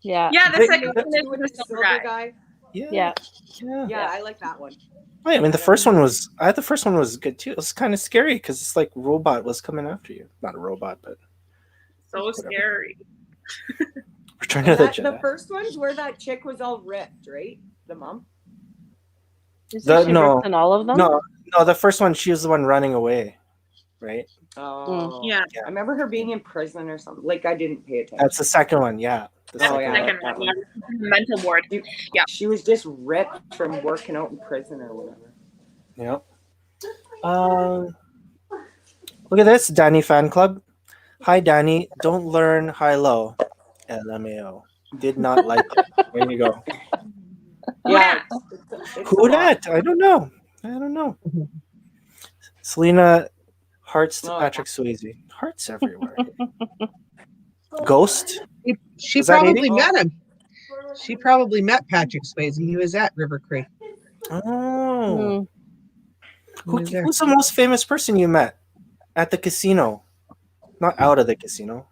Yeah. Yeah, the They- second one is With the silver guy. yeah, Yeah. Yeah, I like that one. Oh, yeah, I mean, the first one was. I thought the first one was good too. It was kind of scary because it's like robot was coming after you. Not a robot, but So scary. Return of the The Jedi. first one's where that chick was all ripped, right? The mom. Isn't she no. ripped in all of them? No, the first one she was the one running away, right? Oh, Yeah. I remember her being in prison or something. Like I didn't pay attention. That's the second one. Yeah. The That's Oh, the yeah. second that one. one. Yeah. Mental ward. Yeah. She was just ripped from working out in prison or whatever. Yeah. Look at this, Danny fan club. Hi, Danny. Don't learn high low. LMAO. Did not like it. There you go. Yeah. It's Who a lot. that? I don't know. Selena, hearts to Oh, Patrick Swayze. Hearts everywhere. Ghost. She Was that probably 80? met him. She probably met Patrick Swayze. He was at River Creek. Oh. He was there. Who's the most famous person you met at the casino? Not out of the casino.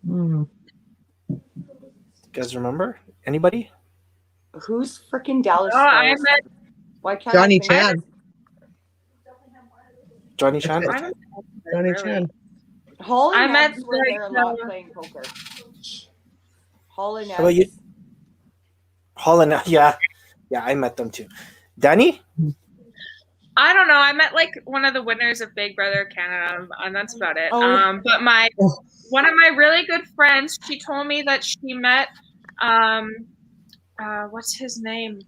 Hmm. You guys remember? Anybody? Who's freaking Dallas? Oh, I Stars? met Why can't Johnny I think Chan. Johnny Chan? That's I don't Johnny really. Chan. Hall and I met Neds were there a lot like, playing poker. Hall and How about you? Neds. Holland. Yeah, I met them too. Danny? I don't know. I met like one of the winners of Big Brother Canada, and that's about it. Oh. But one of my really good friends, she told me that she met what's his name?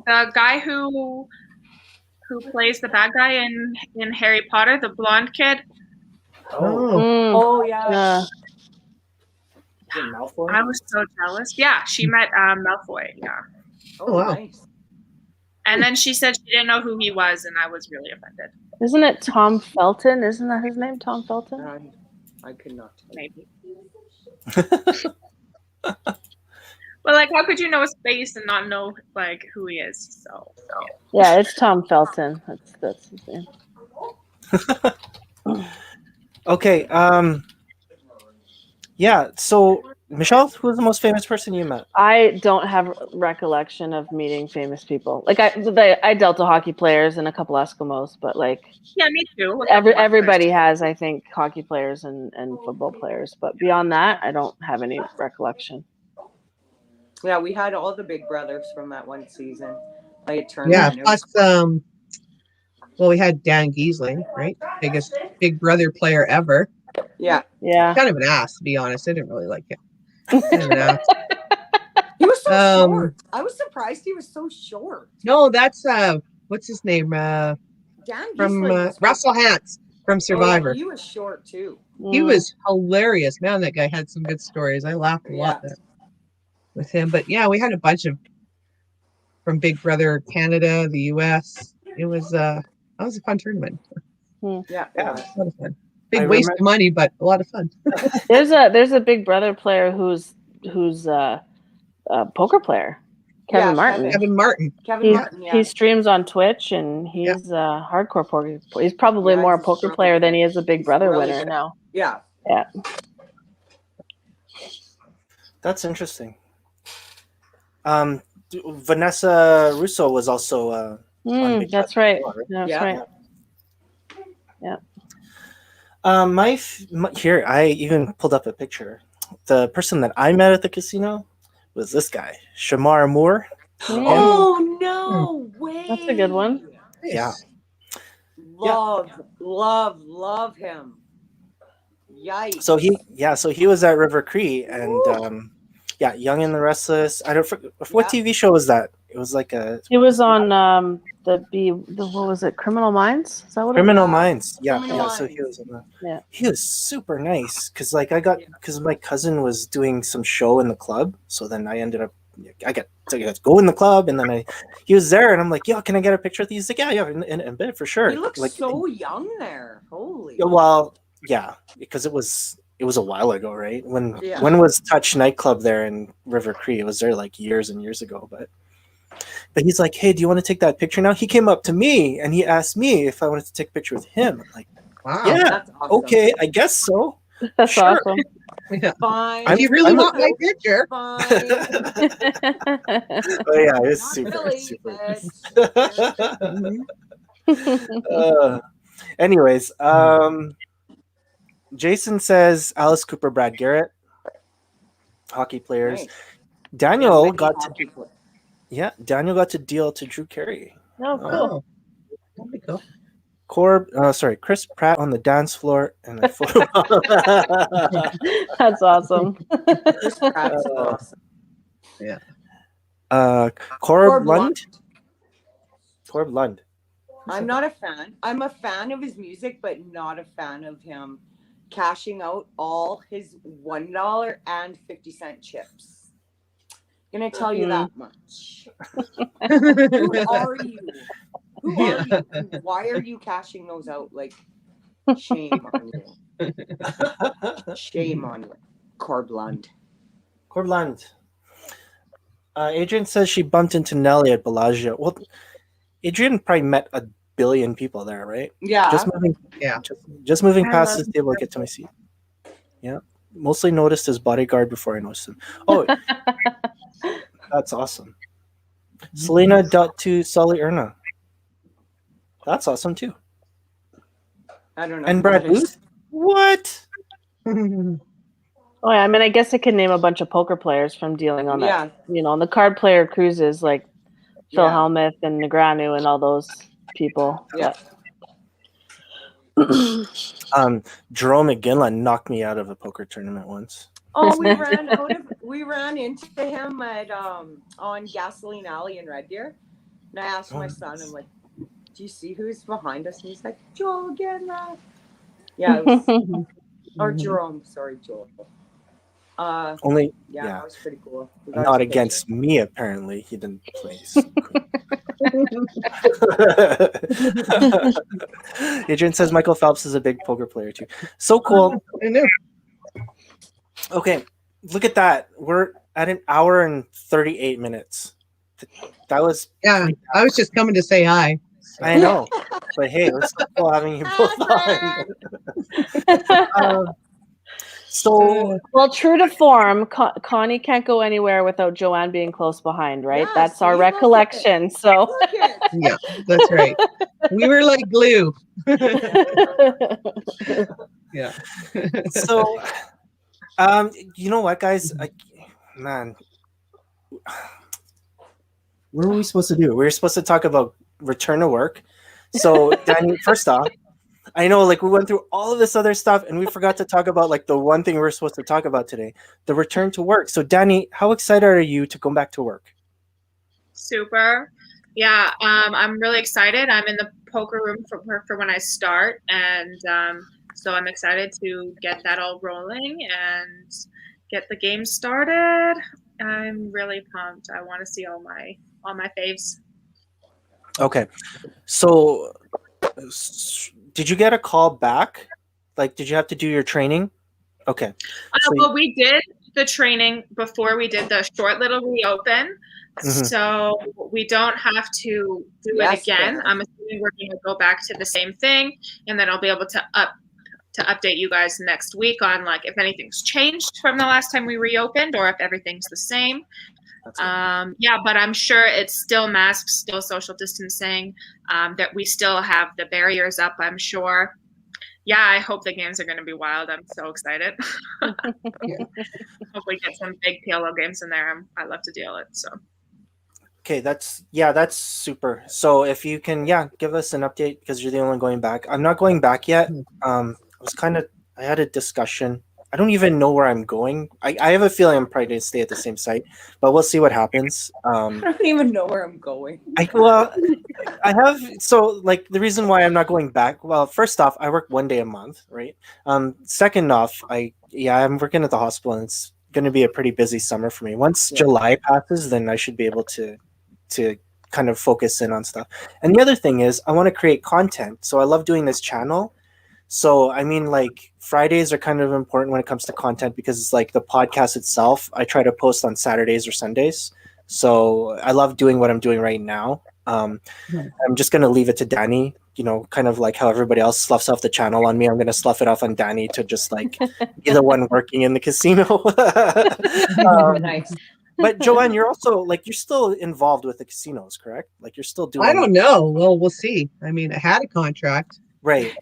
The guy who plays the bad guy in Harry Potter, the blonde kid. Oh. Mm. Oh yeah. Yeah. Is it Malfoy? I was so jealous. Yeah, she met Malfoy. Yeah, Oh, wow. nice. and then she said she didn't know who he was, and I was really offended. Isn't it Tom Felton? Isn't that his name? Tom Felton? I could not. Maybe. But like, how could you know his face and not know like who he is? So Yeah, it's Tom Felton. That's his name. Okay. Yeah. So, Michelle, who was the most famous person you met? I don't have recollection of meeting famous people. Like I dealt to hockey players and a couple Eskimos, but like yeah, me too. everybody has, I think, hockey players and football players. But beyond that, I don't have any recollection. Yeah, we had all the big brothers from that one season. Like a tournament. Yeah. It was Plus, well, we had Dan Giesling, right? Biggest Big Brother player ever. yeah. Yeah. Kind of an ass, to be honest. I didn't really like him. Kind of an ass. He was so Um, short. I was surprised he was so short. No, that's what's his name? Dan From Giesling was- Russell Hantz from Oh, yeah, Survivor. he was short too. He Mm. was hilarious. Man, that guy had some good stories. I laughed a lot there with him. But yeah, we had a bunch of from Big Brother Canada, the US. It was that was a fun tournament. Yeah. Yeah. A lot of fun. Big I waste remember- of money, but a lot of fun. There's a Big Brother player who's who's a poker player, Kevin Yeah, Martin. Kevin Martin. Kevin He, Martin, yeah. he streams on Twitch, and he's a hardcore poker. He's probably Yeah, more a he's a poker strong player than player. he is a Big He's Brother really winner good. now. Yeah. Yeah. That's interesting. Vanessa Russo was also on Big That's Brother right. before, right? That's Yeah. right. Here, I even pulled up a picture. The person that I met at the casino was this guy, Shamar Moore. Oh, no way. That's a good one. Yeah. Love him. Yikes. So he was at River Cree, and Young and the Restless. I don't what TV show was that? It was like a He was on the what was it? Criminal Minds? Is that what Criminal it was? Minds. Yeah, Criminal So he Minds. was on that. Yeah. He was super nice because because my cousin was doing some show in the club, so then I ended up I got to go in the club, and then he was there, and I'm like, yo, can I get a picture with you? He's like, yeah, in bed for sure. He looks like, so young there. Holy. well, yeah, because it was a while ago, right? When was Touch nightclub there in River Cree? It was there like years and years ago, but he's like, hey, do you want to take that picture now? He came up to me and he asked me if I wanted to take a picture with him. I'm like, Wow. yeah, That's awesome. okay, I guess so. That's Sure. awesome. Yeah. Fine. If you really want my picture. Fine. Oh yeah, it's Not super, really, super. but- Anyways, Jason says Alice Cooper, Brad Garrett, hockey players. Nice. Daniel Yeah, got hockey player. Daniel got to deal to Drew Carey. Oh, cool. Oh. That'd be cool. Chris Pratt on the dance floor and a photo. That's awesome. Chris Pratt's awesome. Yeah. Corb Lund. Corb Lund. I'm not a fan. I'm a fan of his music, but not a fan of him cashing out all his $1.50 chips. Gonna tell you that much. Who are you? Who are you? And why are you cashing those out? Like, shame on you. Shame on you. Corb Lund. Corb Lund. Adrian says she bumped into Nelly at Bellagio. Well, Adrian probably met a billion people there, right? Yeah. Just moving past this table to get to my seat. Yeah. Mostly noticed his bodyguard before I noticed him. Oh, that's awesome. Selena dealt to Sully Erna. That's awesome too. I don't know. And Brad Booth? What? Oh yeah, I mean, I guess I could name a bunch of poker players from dealing on that. You know, on the card player cruises, like Phil Hellmuth and Negranu and all those people. Yeah. Jerome McGinley knocked me out of a poker tournament once. Oh, we ran into him at on Gasoline Alley in Red Deer. And I asked my son, I'm like, do you see who's behind us? And he's like, Joel again. Yeah, it was, or Jerome, sorry, Joel. That was pretty cool. Not against me, apparently. He didn't play. Adrian says Michael Phelps is a big poker player too. So cool. I know. Okay, look at that. We're at an hour and 38 minutes. That was I was just coming to say hi. I know, but hey, it was so cool having you both on. So, well, true to form, Connie can't go anywhere without Joanne being close behind, right? Yeah, that's our recollection. So, yeah, that's right. We were like glue. Yeah. So, you know what, guys? Man, what were we supposed to do? We were supposed to talk about return to work. So, Danny, first off, I know, like, we went through all of this other stuff and we forgot to talk about, like, the one thing we're supposed to talk about today, the return to work. So, Danny, how excited are you to go back to work? Super. Yeah, I'm really excited. I'm in the poker room for when I start. And so I'm excited to get that all rolling and get the game started. I'm really pumped. I want to see all my faves. Okay. So, did you get a call back? Like, did you have to do your training? Okay. Well, we did. the training before we did the short little reopen. Mhm. So we don't have to do it Yes, again. Karen. I'm assuming we're going to go back to the same thing, and then I'll be able to update you guys next week on like if anything's changed from the last time we reopened or if everything's the same. That's good. Yeah, but I'm sure it's still masks, still social distancing, that we still have the barriers up, I'm sure. Yeah, I hope the games are going to be wild. I'm so excited. Yeah. Hope we get some big PLO games in there. I love to deal it. So Okay, that's super. So if you can, give us an update because you're the only one going back. I'm not going back yet. I had a discussion. I don't even know where I'm going. I have a feeling I'm probably going to stay at the same site, but we'll see what happens. I don't even know where I'm going. I have, so like the reason why I'm not going back. Well, first off, I work 1 day a month, right? Second off, I'm working at the hospital, and it's going to be a pretty busy summer for me. Once July passes, then I should be able to kind of focus in on stuff. And the other thing is, I want to create content. So I love doing this channel. So I mean, like Fridays are kind of important when it comes to content because it's like the podcast itself. I try to post on Saturdays or Sundays. So I love doing what I'm doing right now. I'm just gonna leave it to Danny. You know, kind of like how everybody else sloughs off the channel on me. I'm gonna slough it off on Danny to just like be the one working in the casino. Nice. But Joanne, you're also like you're still involved with the casinos, correct? Like you're still doing. I don't know. Well, we'll see. I mean, I had a contract. Right.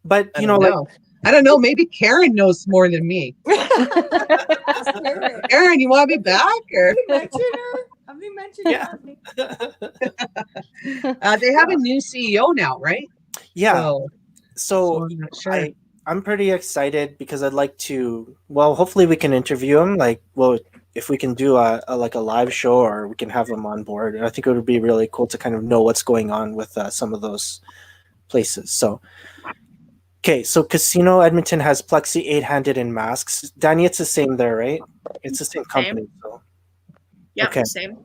But I don't know. I don't know. Maybe Karen knows more than me. Karen, you want me back? Or Have they mentioned her? they have a new CEO now, right? Yeah. So I'm not sure. I'm pretty excited because I'd like to. Well, hopefully we can interview him. Like, well, if we can do a live show, or we can have him on board. I think it would be really cool to kind of know what's going on with some of those places. So. Okay, so Casino Edmonton has Plexi 8-handed and masks. Danny, it's the same there, right? It's the same company. So. Yeah, Okay. same.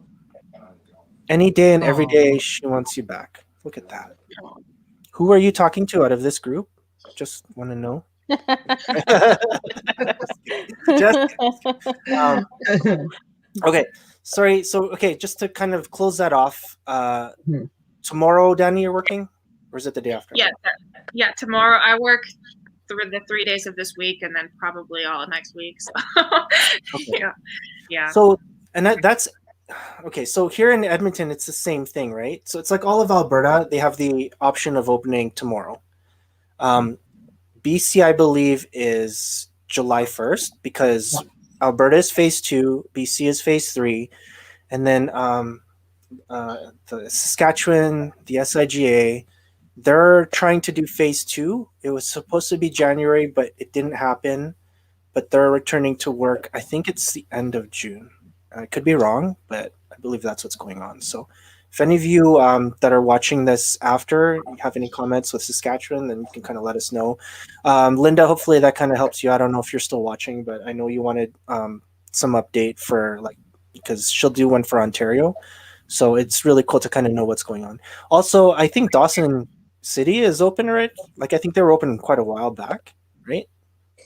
Any day and every day she wants you back. Look at that. Who are you talking to out of this group? Just want to know. Okay, sorry. So, okay, just to kind of close that off, tomorrow, Danny, you're working? Or is it the day after? Yeah, tomorrow I work the 3 days of this week and then probably all next week. So Okay. Yeah. So, and that's okay. So here in Edmonton, it's the same thing, right? So it's like all of Alberta, they have the option of opening tomorrow. BC, I believe, is July 1st because Alberta is phase 2, BC is phase 3, and then the Saskatchewan, the SIGA, they're trying to do phase 2. It was supposed to be January, but it didn't happen. But they're returning to work. I think it's the end of June. I could be wrong, but I believe that's what's going on. So if any of you that are watching this after have any comments with Saskatchewan, then you can kind of let us know. Linda, hopefully that kind of helps you. I don't know if you're still watching, but I know you wanted some update for because she'll do one for Ontario. So it's really cool to kind of know what's going on. Also, I think Dawson City is open already. Like I think they were open quite a while back, right?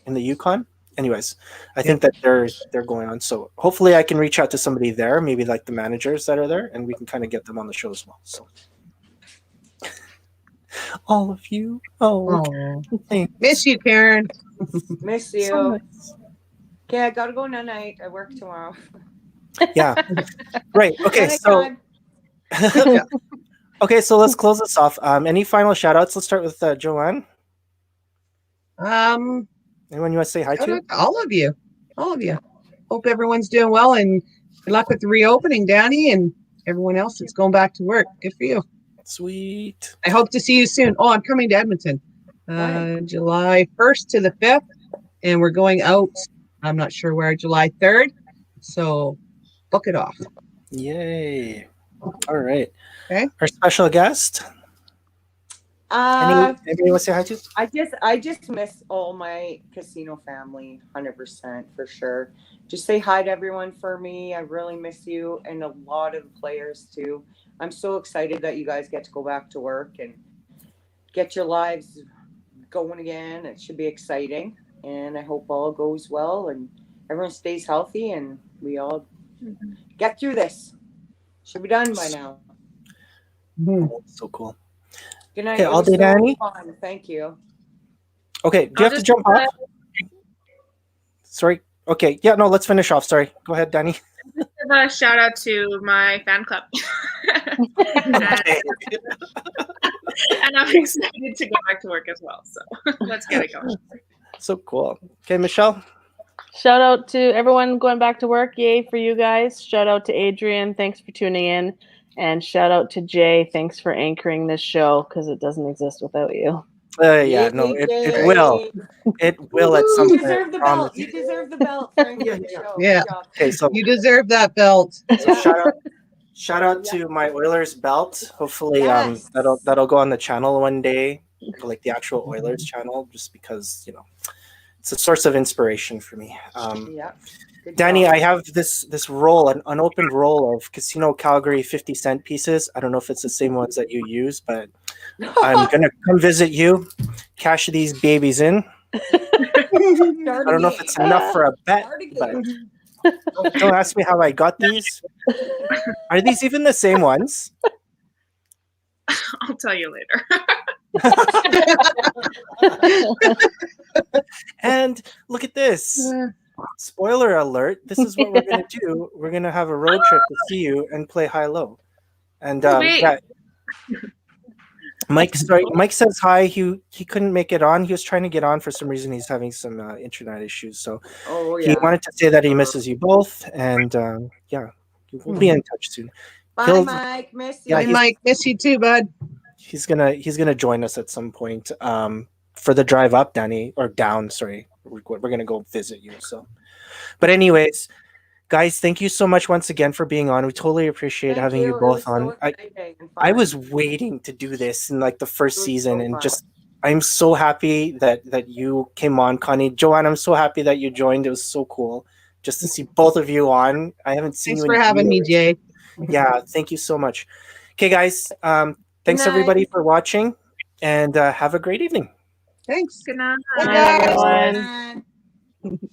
In the Yukon. Anyways, I think that they're going on. So hopefully I can reach out to somebody there, maybe like the managers that are there, and we can kind of get them on the show as well. So all of you. Miss you, Karen. Miss you. So nice. Okay, I gotta go night. I work tomorrow. Yeah. Right. Okay. So okay, so let's close this off. Any final shout outs? Let's start with Joanne. Anyone you want to say hi to? All of you. Hope everyone's doing well, and good luck with the reopening, Danny, and everyone else that's going back to work. Good for you. Sweet. I hope to see you soon. I'm coming to Edmonton, July 1st to the 5th, and we're going out. I'm not sure where, July 3rd. So book it off. Yay. All right. Okay. Our special guest. Anybody want to say hi to? I just miss all my casino family, 100% for sure. Just say hi to everyone for me. I really miss you, and a lot of the players too. I'm so excited that you guys get to go back to work and get your lives going again. It should be exciting, and I hope all goes well. And everyone stays healthy and we all get through this. Should be done by now. Oh, so cool. Good night. Okay, It all was day, so Danny. fun. Thank you. Okay, do you I'll have to just, jump off? Sorry. Okay, yeah, no, let's finish off. Sorry. Go ahead, Danny. give a shout out to my fan club. Okay. And I'm excited to go back to work as well. So let's get it going. So cool. Okay, Michelle. Shout out to everyone going back to work. Yay for you guys. Shout out to Adrian. Thanks for tuning in. And shout out to Jay. Thanks for anchoring this show because it doesn't exist without you. Yeah, no, it will. It will at some You point. deserve the promise. belt. You deserve the belt for anchoring the show. Yeah. Good job. Okay, so You deserve that belt. So shout out to my Oilers belt. Hopefully, Yes. that'll go on the channel one day, like the actual Oilers channel, just because it's a source of inspiration for me. Yeah. Good Danny, job. I have this roll, an unopened roll of Casino Calgary 50-cent pieces. I don't know if it's the same ones that you use, but I'm gonna come visit you, cash these babies in. I don't know if it's enough for a bet, but don't ask me how I got these. Are these even the same ones? I'll tell you later. And look at this. Spoiler alert. This is what we're going to do. We're going to have a road trip to see you and play high-low. And Sweet. yeah. Mike says hi. He couldn't make it on. He was trying to get on for some reason. He's having some internet issues. So he wanted to say that he misses you both. And yeah, we'll be in touch soon. Bye, Mike. Miss you. Yeah, Hey, Mike, miss you too, bud. He's gonna join us at some point for the drive up, Danny, or down. Sorry, we're gonna go visit you. So, but anyways, guys, thank you so much once again for being on. We totally appreciate having you It both was so on. exciting and I fun. was waiting to do this in like the first It was season, so and fun. just I'm so happy that you came on, Connie. Joanne, I'm so happy that you joined. It was so cool just to see both of you on. I haven't seen Thanks you for having me, years. Jay. Yeah, thank you so much. Okay, guys. Thanks night. everybody for watching, and have a great evening. Thanks. Good night. Good Night, night. everyone. Bye.